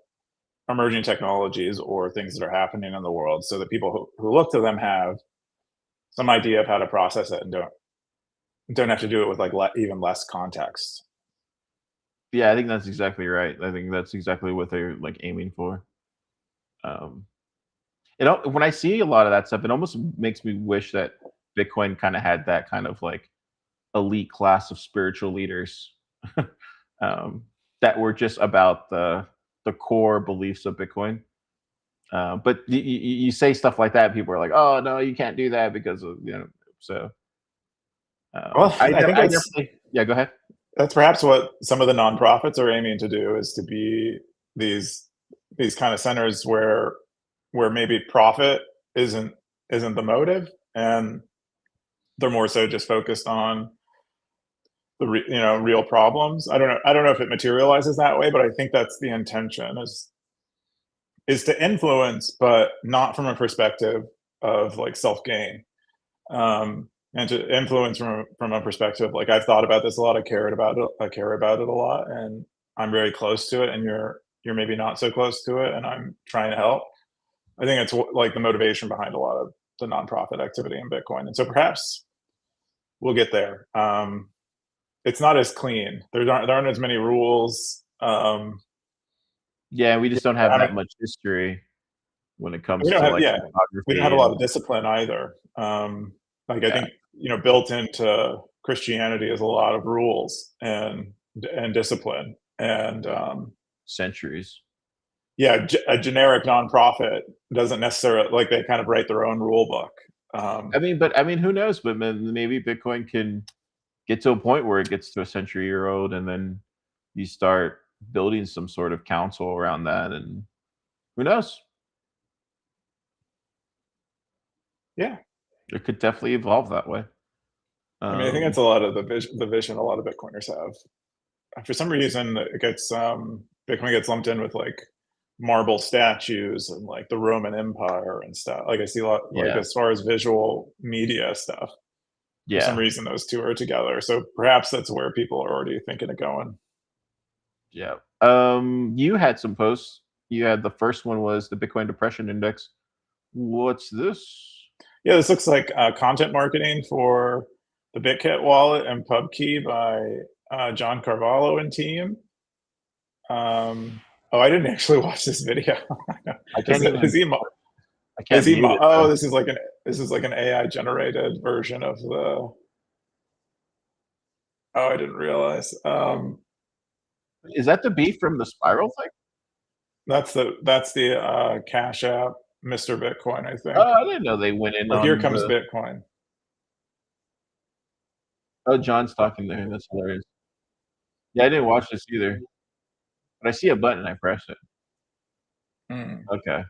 emerging technologies or things that are happening in the world, so that people who look to them have some idea of how to process it and don't have to do it with like even less context. Yeah, I think that's exactly right. I think that's exactly what they're, like, aiming for. Um, when I see a lot of that stuff, it almost makes me wish that Bitcoin kinda had that kind of, like, elite class of spiritual leaders, um, that were just about the core beliefs of Bitcoin. But you say stuff like that, people are like, "Oh, no, you can't do that because of," so, Well, I think I definitely. Yeah, go ahead. that's perhaps what some of the nonprofits are aiming to do, is to be these these kind of centers where maybe profit isn't isn't the motive, and they're more so just focused on real problems. I don't know if it materializes that way, but I think that's the intention, is to influence, but not from a perspective of like self gain, and to influence from a perspective like, I've thought about this a lot, I care about it a lot, and I'm very close to it, and you're maybe not so close to it, and I'm trying to help. I think it's like the motivation behind a lot of the nonprofit activity in Bitcoin, and so perhaps we'll get there. It's not as clean. There aren't as many rules. Yeah, we just don't have I mean, that much history when it we comes don't to, have like, yeah, we don't have a cryptography lot and of discipline either. Like I yeah, think built into Christianity is a lot of rules and discipline, and centuries. yeah, a generic nonprofit doesn't necessarily like, they kind of write their own rule book. Um, Who knows? But maybe Bitcoin can get to a point where it gets to a century-year old, and then you start building some sort of council around that, and who knows? yeah, It could definitely evolve that way. I mean, I think that's Um, a lot of the vision a lot of Bitcoiners have. For some reason, Bitcoin gets lumped in with like marble statues and like the Roman Empire and stuff. Like I see a lot, like yeah, as far as visual media stuff, for some yeah, reason those two are together. So perhaps that's where people are already thinking of going. yeah. You had some posts. You had the first one was the Bitcoin Depression Index. What's this? Yeah, this looks like content marketing for the BitKit wallet and PubKey by John Carvalho and team. Oh, I didn't actually watch this video. I is, can't it, even. is he I Is can't he? mute it Oh, though. this is like an AI generated version of the. Oh, I didn't realize. Is that the beef from the spiral thing? That's the Cash App, Mr. Bitcoin, I think. Oh, I didn't know they went in Or here on comes the. Bitcoin. Oh, John's talking there. That's hilarious. Yeah, I didn't watch this either, but I see a button. I press it. Mm. Okay.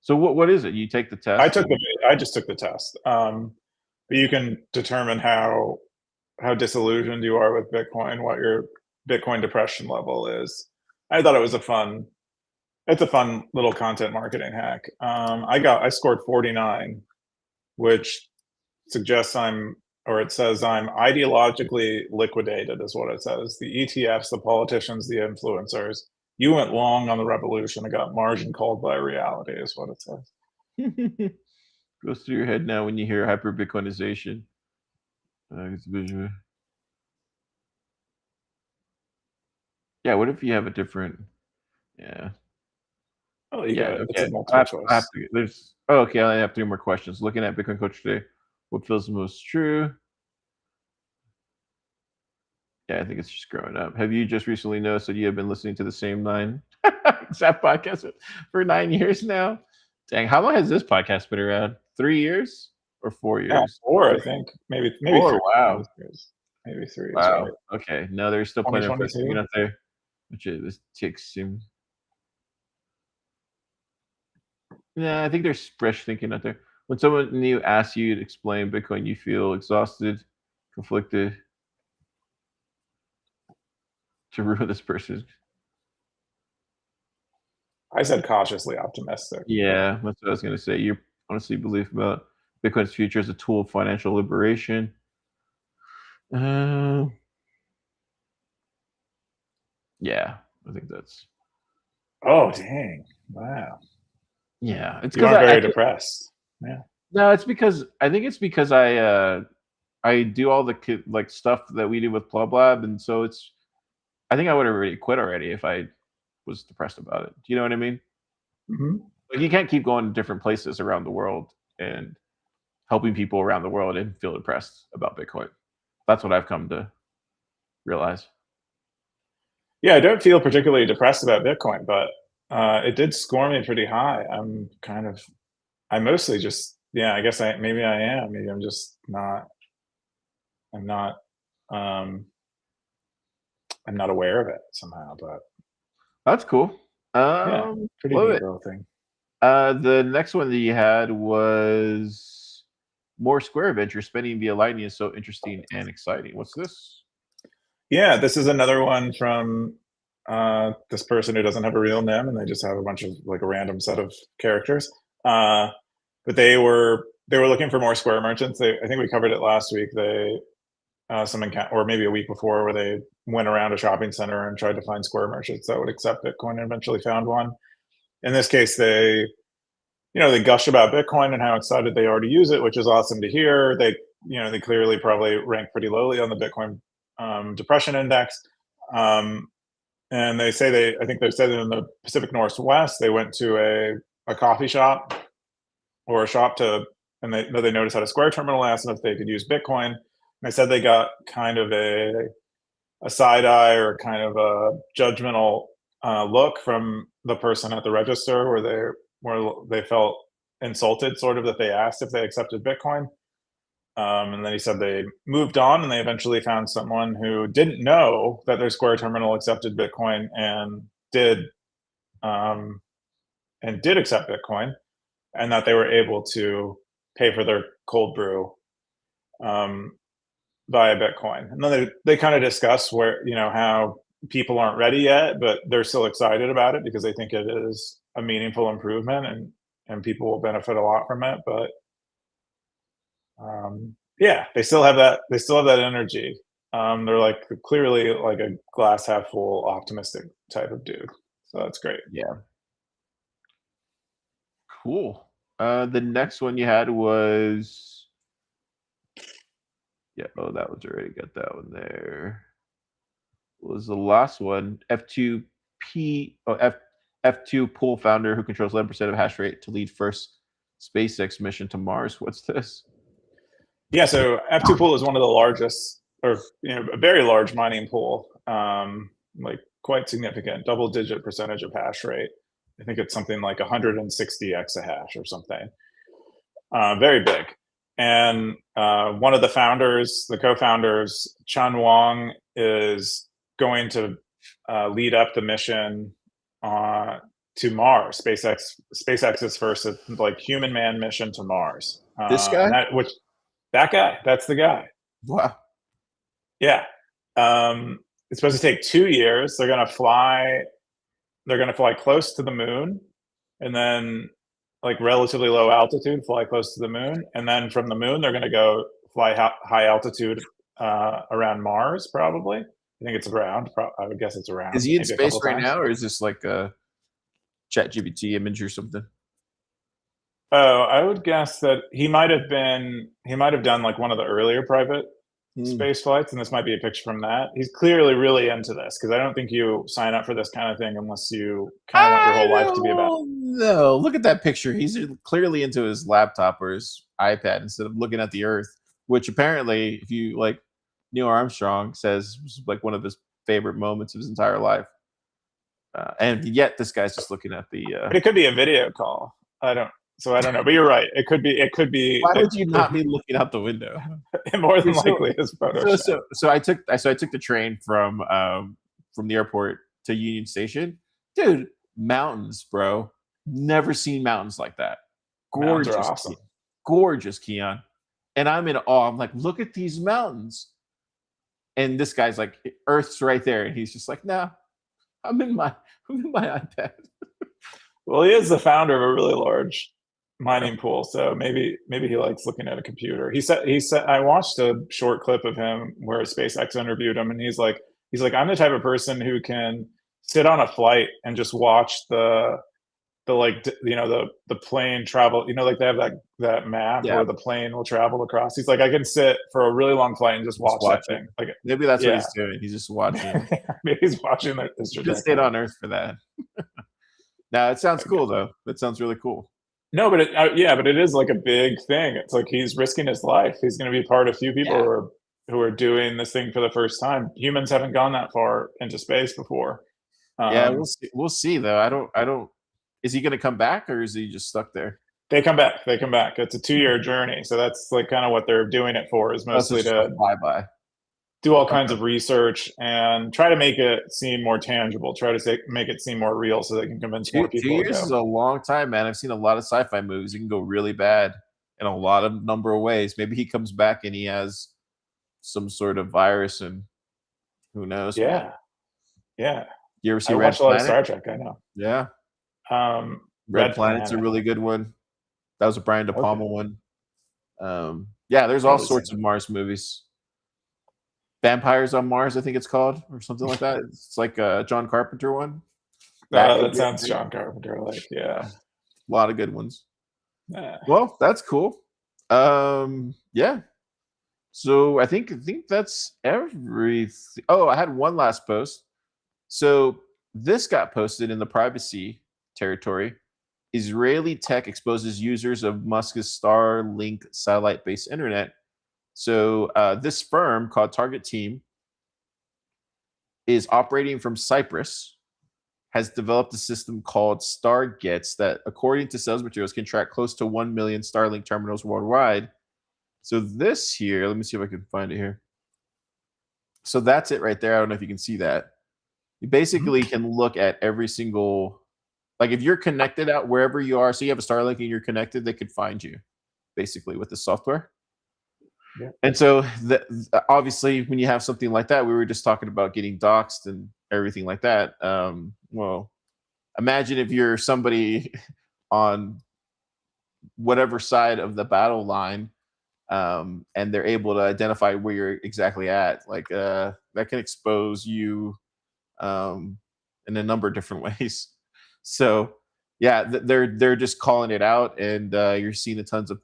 So what is it? You take the test and I just took the test. But you can determine how disillusioned you are with Bitcoin, what your Bitcoin depression level is. I thought it's a fun little content marketing hack. I scored 49, which suggests it says I'm ideologically liquidated, is what it says. The ETFs, the politicians, the influencers. You went long on the revolution and got margin called by reality, is what it says. goes through your head now when you hear hyper Bitcoinization. It's visual. Yeah. What if you have a different? Yeah. Oh, you Yeah. got it. It's a Okay. multiple I have choice. to. There's. Oh, okay. I only have three more questions. Looking at Bitcoin Culture today, what feels the most true? Yeah, I think it's just growing up. Have you just recently noticed that you have been listening to the same nine exact podcast for 9 years now? Dang, how long has this podcast been around? 3 years or four Yeah, years? four, I think. Maybe Four. three. Wow. Maybe three is right. Wow. Okay. No, there's still plenty of folks 2022. out there. which is this takes him. Yeah, I think there's fresh thinking out there. When someone new asks you to explain Bitcoin, you feel exhausted, conflicted to ruin this person. I said cautiously optimistic. Yeah, that's what I was gonna say. You honestly believe about Bitcoin's future as a tool of financial liberation. Uh, yeah, I think that's. Oh, dang. Wow. Yeah, it's You because aren't I very feel, depressed. Yeah. no, it's because I think it's because I do all the like stuff that we do with Plub Lab, and so it's. I think I would have already quit already if I was depressed about it. Do you know what I mean? Mhm. Like you can't keep going to different places around the world and helping people around the world and feel depressed about Bitcoin. That's what I've come to realize. Yeah, I don't feel particularly depressed about Bitcoin, but it did score me pretty high. I mostly just, yeah, I guess maybe I am. Maybe I'm just not, I'm not, um, I'm not aware of it somehow, but That's cool. yeah, pretty Love neat it. little thing. The next one that you had was more Square Adventure. Spending via Lightning is so interesting and exciting. What's this? Yeah, this is another one from this person who doesn't have a real name, and they just have a bunch of like a random set of characters. Uh, but they were looking for more Square merchants. I think we covered it last week. They or maybe a week before, where they went around a shopping center and tried to find Square merchants that would accept Bitcoin, and eventually found one. In this case, they gush about Bitcoin and how excited they are to use it, which is awesome to hear. They clearly probably rank pretty lowly on the Bitcoin depression index. Um, and I think they said that in the Pacific Northwest, they went to a coffee shop or a shop and they noticed had a Square terminal, asked them if they could use Bitcoin. And they said they got kind of a side eye or kind of a judgmental look from the person at the register, where they felt insulted, sort of, that they asked if they accepted Bitcoin. And then he said they moved on, and they eventually found someone who didn't know that their Square terminal accepted Bitcoin um, and did accept Bitcoin, and that they were able to pay for their cold brew um, via Bitcoin. And then they kind of discuss how people aren't ready yet, but they're still excited about it because they think it is a meaningful improvement, and people will benefit a lot from it. But yeah, they still have that. They still have that energy. They're like clearly like a glass half full, optimistic type of dude. So that's great. Yeah, cool. The next one you had was Oh, that was already got that one there. What was the last one? F2P. F2 pool founder who controls 11% of hash rate to lead first SpaceX mission to Mars. What's this? Yeah, so F2 pool is one of the largest, or a very large mining pool, like quite significant, double-digit percentage of hash rate. I think it's something like 160 exahash or something. Very big. And one of the founders, the co-founders, Chun Wong, is going to lead up the mission to Mars. SpaceX's first like human man mission to Mars. This guy? That guy, that's the guy. Wow. Yeah. It's supposed to take 2 years. They're gonna fly close to the moon, and then like relatively low altitude, fly close to the moon, and then from the moon they're gonna go fly high altitude around Mars, probably. I think it's around. I would guess it's around. Is he in Maybe a space couple right times. now, or is this like a ChatGPT image or something? Oh, I would guess that he might have done like one of the earlier private space flights, and this might be a picture from that. He's clearly really into this, because I don't think you sign up for this kind of thing unless you kind of want your I whole life to be about. don't know. Look at that picture. He's clearly into his laptop or his iPad instead of looking at the Earth, which apparently, if you like, Neil Armstrong says was like one of his favorite moments of his entire life. And yet, this guy's just looking at the. But it could be a video call. I don't know. But you're right. It could be. Why would you not be looking out the window? More than likely, his photo. So I took the train from the airport to Union Station, dude, mountains, bro. Never seen mountains like that. Mountains are Gorgeous, awesome. gorgeous, Keyan. And I'm in awe. I'm like, look at these mountains. And this guy's like, Earth's right there, and he's just like, nah, I'm in my iPad. Well, he is the founder of a really large mining pool, so maybe he likes looking at a computer. He said I watched a short clip of him where SpaceX interviewed him, and he's like I'm the type of person who can sit on a flight and just watch the like the plane travel. Like they have that map Yeah, where the plane will travel across. He's like I can sit for a really long flight and just just watch that watch it. thing. Like Maybe that's what yeah, he's doing. He's just watching. maybe he's watching this Just stayed trajectory. on Earth for that. Now it sounds cool though. That sounds really cool. No, but but it is like a big thing. It's like he's risking his life. He's going to be part of few people Yeah. who are doing this thing for the first time. Humans haven't gone that far into space before. Yeah, we'll Um, see. We'll see though. I don't. Is he going to come back or is he just stuck there? they come back. They come back. It's a 2-year journey, so that's like kind of what they're doing it for. Is That's mostly just a to flyby. do all kinds Okay. of research and try to make it seem more tangible. Try to make it seem more real, so they can convince Two more two people to years is go. a long time, man. I've seen a lot of sci-fi movies. It can go really bad in a lot of number of ways. Maybe he comes back and he has some sort of virus, and who knows, man. Yeah, yeah. You ever see I Red watch a lot of Planet? Star Trek. I know. Yeah, Red Red Planet's a Planet. really good one. That was a Brian De Okay, Palma one. Yeah, there's all probably seen sorts of Mars movies. Vampires on Mars, I think it's called, or something like that. It's like a John Carpenter one. That could That be a sounds thing. John Carpenter like, yeah. A lot of good ones. Yeah. Well, that's cool. Yeah. So I think that's everything. Oh, I had one last post. So this got posted in the privacy territory. Israeli tech exposes users of Musk's Starlink satellite-based internet. So this firm called Target Team is operating from Cyprus, has developed a system called StarGets that, according to sales materials, can track close to 1 million Starlink terminals worldwide. So this here, let me see if I can find it here. So that's it right there. I don't know if you can see that. You basically can look at every single, like if you're connected out wherever you are, so you have a Starlink and you're connected, they could find you basically with the software. Yeah. And so obviously when you have something like that, we were just talking about getting doxxed and everything like that. Well, imagine if you're somebody on whatever side of the battle line, and they're able to identify where you're exactly at. Like that can expose you in a number of different ways. So yeah, they're just calling it out, and you're seeing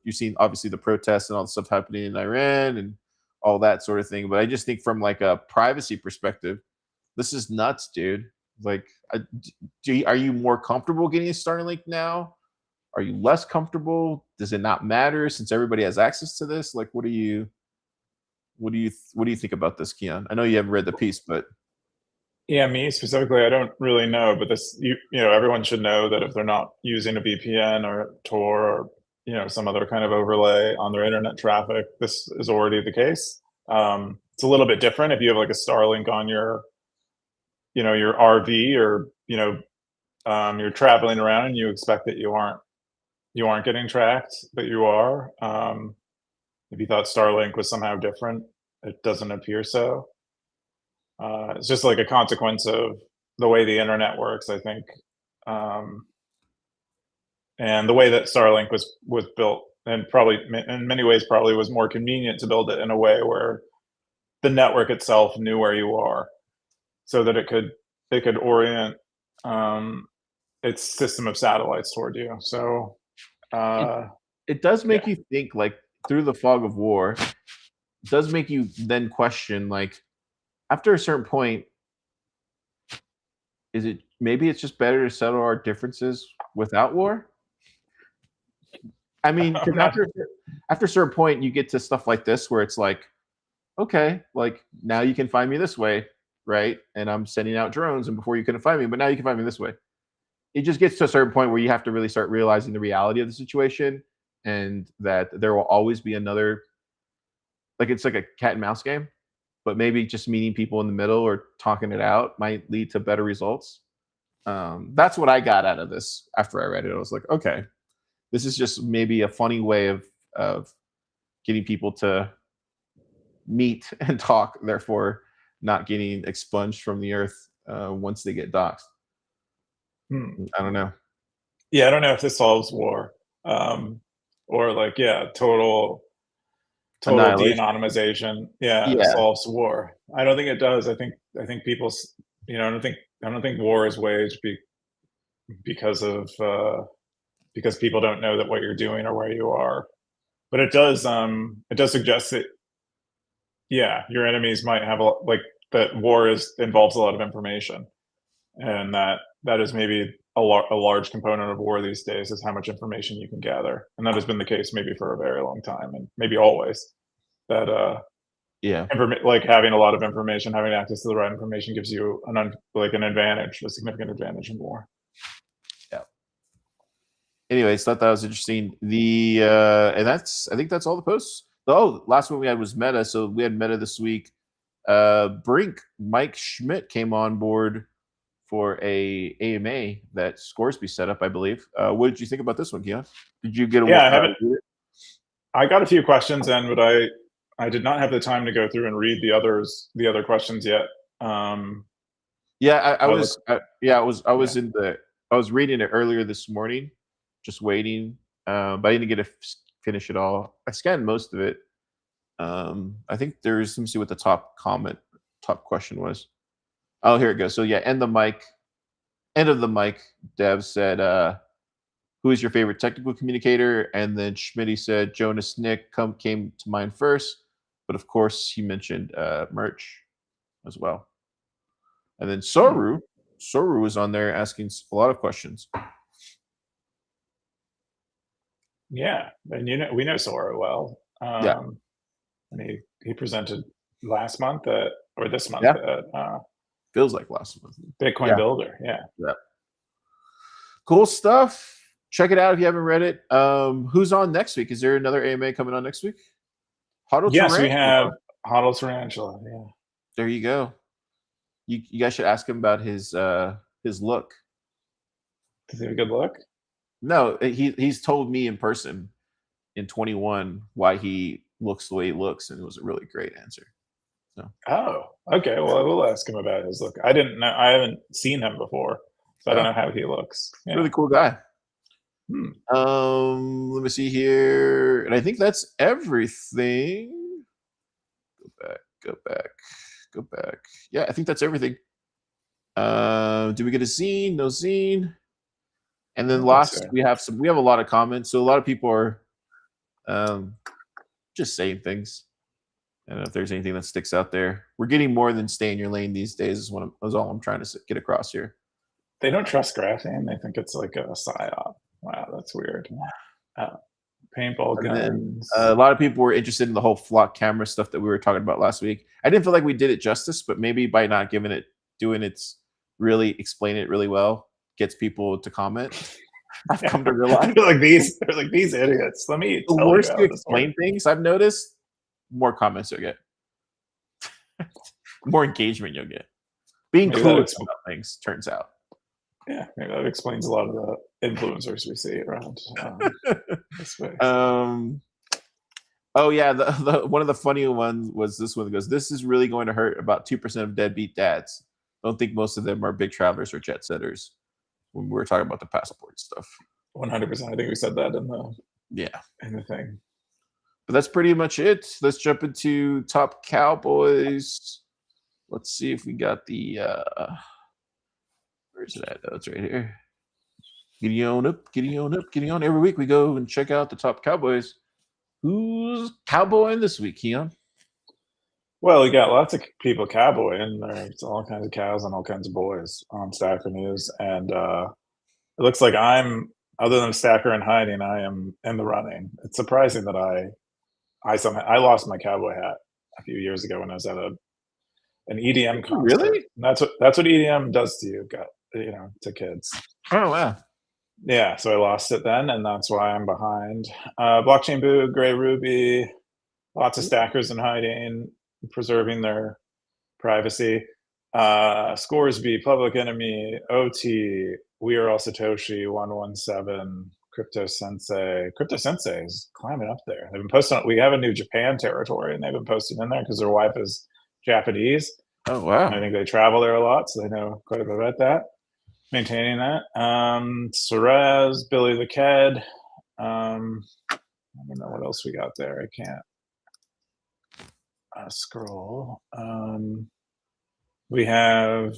you're seeing obviously the protests and all the stuff happening in Iran and all that sort of thing. But I just think from like a privacy perspective, this is nuts, dude. Like, are you more comfortable getting a Starlink now? Are you less comfortable? Does it not matter since everybody has access to this? Like, what do you think about this, Keyan? I know you haven't read the piece, but Yeah, me specifically, I don't really know, but this, everyone should know that if they're not using a VPN or Tor or, some other kind of overlay on their internet traffic, this is already the case. It's a little bit different if you have like a Starlink on your RV or, you're traveling around and you expect that you aren't getting tracked, but you are. If you thought Starlink was somehow different, it doesn't appear so. It's just like a consequence of the way the internet works, I think, and the way that Starlink was built, and probably in many ways probably was more convenient to build it in a way where the network itself knew where you are, so that it could orient its system of satellites toward you. So it, uh, it does make yeah, you think, like, through the fog of war, it does make you then question, like, after a certain point, is it maybe it's just better to settle our differences without war? I mean, I'm because not. after a certain point, you get to stuff like this where it's like, okay, like now you can find me this way, right? And I'm sending out drones, and before you couldn't find me, but now you can find me this way. It just gets to a certain point where you have to really start realizing the reality of the situation, and that there will always be another, like it's like a cat and mouse game. but maybe just meeting people in the middle or talking it out might lead to better results. That's what I got out of this after I read it. I was like, okay, this is just maybe a funny way of getting people to meet and talk, therefore not getting expunged from the earth once they get doxxed. I don't know. Yeah, I don't know if this solves war, or like, yeah, total Annihilation. de-anonymization, yeah, Yeah. solves war. I don't think it does. I think people's, I don't think war is waged because of because people don't know that what you're doing or where you are. But it does suggest that, yeah, your enemies might have like, that war is involves a lot of information, and that is maybe a large component of war these days, is how much information you can gather, and that has been the case maybe for a very long time, and maybe always. That Yeah. like having a lot of information, having access to the right information gives you like an advantage, a significant advantage in war. Yeah. Anyways, thought that was interesting. The and I think that's all the posts. Oh, last one we had was Meta. So we had Meta this week. Brink, Mike Schmidt came on board for a AMA that Scoresby set up, I believe. What did you think about this one, Keyan? Did you get a Yeah, I haven't. read it? I got a few questions in, but I did not have the time to go through and read the other questions yet. Yeah, I Well, was. Yeah, I was yeah. in the. I was reading it earlier this morning, just waiting. But I didn't get to finish it all. I scanned most of it. I think there's. Let me see what the top question was. Oh, here it goes. So yeah, end of the mic. Dev said, "Who is your favorite technical communicator?" And then Schmitty said, "Jonas Nick came to mind first, but of course he mentioned Merch as well." And then Soru was on there asking a lot of questions. Yeah, and we know Sora well. Yeah. And he presented last month or this month Yeah. at Feels like last month. Bitcoin Yeah. Builder. Yeah. Yeah. Cool stuff. Check it out if you haven't read it. Who's on next week? Is there another AMA coming on next week? Huddle Yes, we Tarantula. have Hodl Tarantula. Yeah. There you go. You guys should ask him about his look. Does he have a good look? No, he's told me in person in 21 why he looks the way he looks, and it was a really great answer. So Oh, okay. Well, I will ask him about his look. I didn't know. I haven't seen him before, so I don't know how he looks. Yeah. Really cool guy. Hmm. Let me see here, and I think that's everything. Go back. Yeah, I think that's everything. Do we get a zine? No zine. And then last, we have a lot of comments. So a lot of people are just saying things. I don't know if there's anything that sticks out there. We're getting more than stay in your lane these days. Is all I'm trying to get across here. They don't trust graphene. They think it's like a psyop. Wow, that's weird. Paintball guns. Then, a lot of people were interested in the whole flock camera stuff that we were talking about last week. I didn't feel like we did it justice, but maybe by not explain it really well, gets people to comment. I've come to realize they're like these idiots. Let me the tell worse you you explain things, I've noticed, more comments you'll get. More engagement you'll get. Being clueless about things, turns out. Yeah, maybe that explains a lot of the influencers we see around this space. Oh yeah, the one of the funny ones was this one that goes, "This is really going to hurt about 2% of deadbeat dads. I don't think most of them are big travelers or jet setters." When we were talking about the passport stuff. 100%. I think we said that in the thing. But that's pretty much it. Let's jump into Top Cowboys. Let's see if we got the where's it at? Oh, it's right here. Getting on up. Every week we go and check out the top Cowboys. Who's cowboying this week, Keyan? Well, we got lots of people cowboying. There's all kinds of cows and all kinds of boys on Stacker.News, and it looks like other than Stacker and hiding, I am in the running. It's surprising that I lost my cowboy hat a few years ago when I was at an EDM concert. Really? And that's what EDM does to you, to kids. Oh wow. Yeah, so I lost it then, and that's why I'm behind. Blockchain Boo, Gray Ruby, lots of stackers in hiding. preserving their privacy. Scoresby, Public Enemy, OT, We Are All Satoshi, 117, Crypto Sensei. Crypto Sensei is climbing up there. They've been posting. We have a new Japan territory, and they've been posting in there because their wife is Japanese. Oh wow! I think they travel there a lot, so they know quite a bit about that. Maintaining that. Suarez, Billy the Ked. I don't know what else we got there. I can't scroll. We have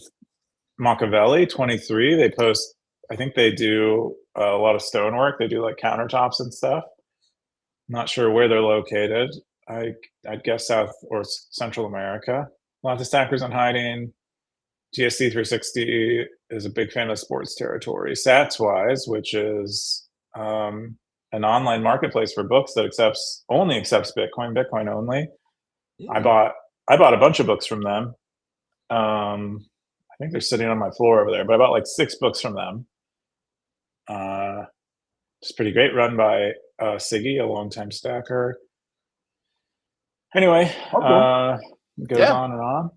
Machiavelli 23. They post. I think they do a lot of stonework. They do like countertops and stuff. Not sure where they're located. I'd guess South or Central America. Lots of stackers on hiding. GSC 360 is a big fan of sports territory. Satswise, which is an online marketplace for books that only accepts Bitcoin only. I bought a bunch of books from them. I think they're sitting on my floor over there, but I bought like 6 books from them. It's pretty great, run by Siggy, a longtime stacker. Anyway, goes on and on.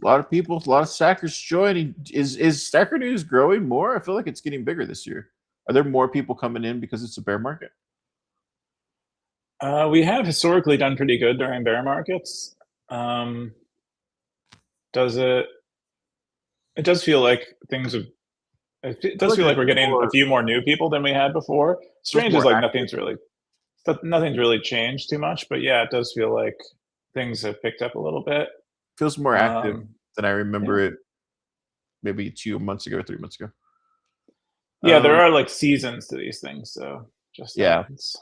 A lot of people, a lot of stackers joining. Is Stacker.News growing more? I feel like it's getting bigger this year. Are there more people coming in because it's a bear market? We have historically done pretty good during bear markets. Does it? It does feel like things have. It does feel like we're getting a few more new people than we had before. Strange is like nothing's really changed too much, but yeah, it does feel like things have picked up a little bit. Feels more active than I remember it maybe 2 months ago or 3 months ago. Yeah, there are like seasons to these things, so just happens.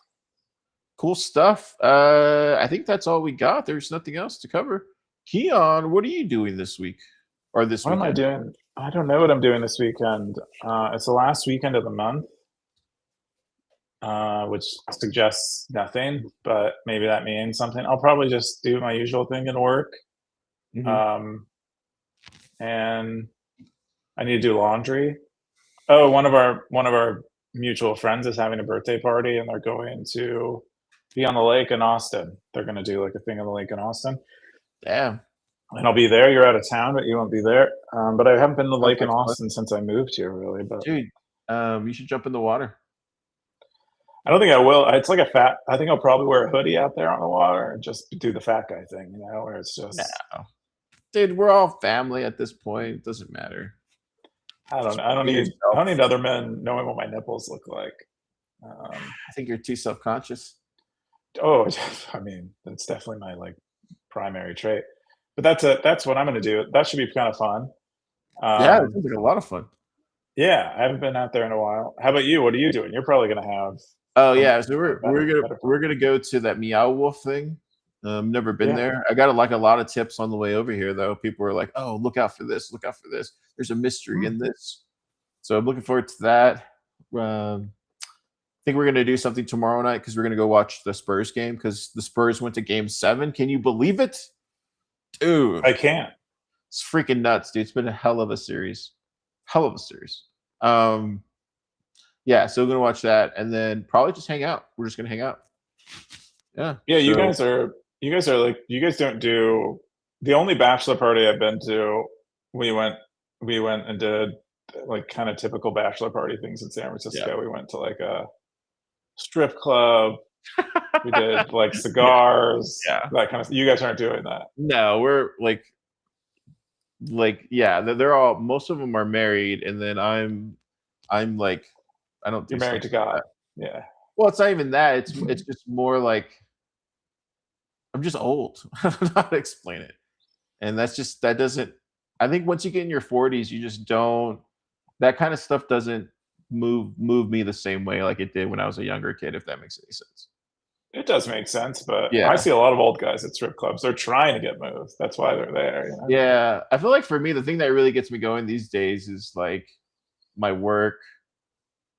Cool stuff. I think that's all we got. There's nothing else to cover. Keyan, what are you doing this week or this weekend? What am I doing? I don't know what I'm doing this weekend. It's the last weekend of the month, which suggests nothing, but maybe that means something. I'll probably just do my usual thing and work. And I need to do laundry. Oh, one of our mutual friends is having a birthday party, and they're going to be on the lake in Austin. They're going to do like a thing on the lake in Austin. Damn. And I'll be there. You're out of town, but you won't be there. But I haven't been to the lake in Austin since I moved here, really. But dude, you should jump in the water. I don't think I will. It's like I think I'll probably wear a hoodie out there on the water and just do the fat guy thing, you know, where it's just. No. Dude, we're all family at this point. It doesn't matter. I don't know. I don't need other men knowing what my nipples look like. I think you're too self-conscious. Oh, I mean, that's definitely my like primary trait. But that's what I'm going to do. That should be kind of fun. Yeah, it sounds like a lot of fun. Yeah, I haven't been out there in a while. How about you? What are you doing? You're probably going to have. Oh yeah, so we're gonna go to that Meow Wolf thing. Never been there. I got a lot of tips on the way over here though. People were like, "Oh, look out for this! Look out for this! There's a mystery in this." So I'm looking forward to that. I think we're gonna do something tomorrow night because we're gonna go watch the Spurs game because the Spurs went to Game 7. Can you believe it, dude? I can't. It's freaking nuts, dude. It's been a hell of a series. Yeah, so we're gonna watch that and then probably just hang out. We're just gonna hang out. Yeah. Yeah, you guys are like, you guys don't do the only bachelor party I've been to. We went and did like kind of typical bachelor party things in San Francisco. Yeah. We went to like a strip club. We did like cigars, that kind of. You guys aren't doing that. No, we're like yeah. They're all. Most of them are married, and then I'm like, I don't. You're married to God. Yeah. Well, it's not even that. It's just more like I'm just old. I don't know how to explain it, and that doesn't. I think once you get in your 40s, you just don't. That kind of stuff doesn't move me the same way like it did when I was a younger kid. If that makes any sense. It does make sense, but I see a lot of old guys at strip clubs. They're trying to get moved. That's why they're there. You know? Yeah, I feel like for me, the thing that really gets me going these days is like my work,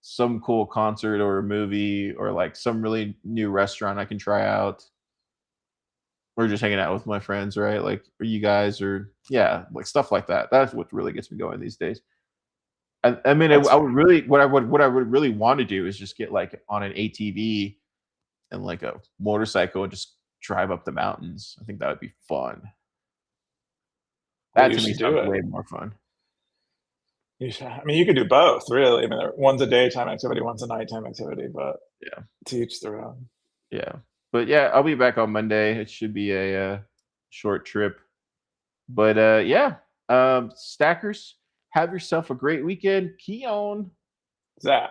some cool concert or a movie, or like some really new restaurant I can try out. Or just hanging out with my friends, right? Like, or you guys, or like stuff like that. That's what really gets me going these days. I mean, I would really, what I would really want to do is just get like on an ATV and like a motorcycle and just drive up the mountains. I think that would be fun. Well, That you to me should do sounds it. way more fun. You should. I mean, you could do both, really. I mean, one's a daytime activity, one's a nighttime activity, but Yeah. to each their own. Yeah. But yeah, I'll be back on Monday. It should be a short trip. But yeah, stackers, have yourself a great weekend. Keyan. Zach.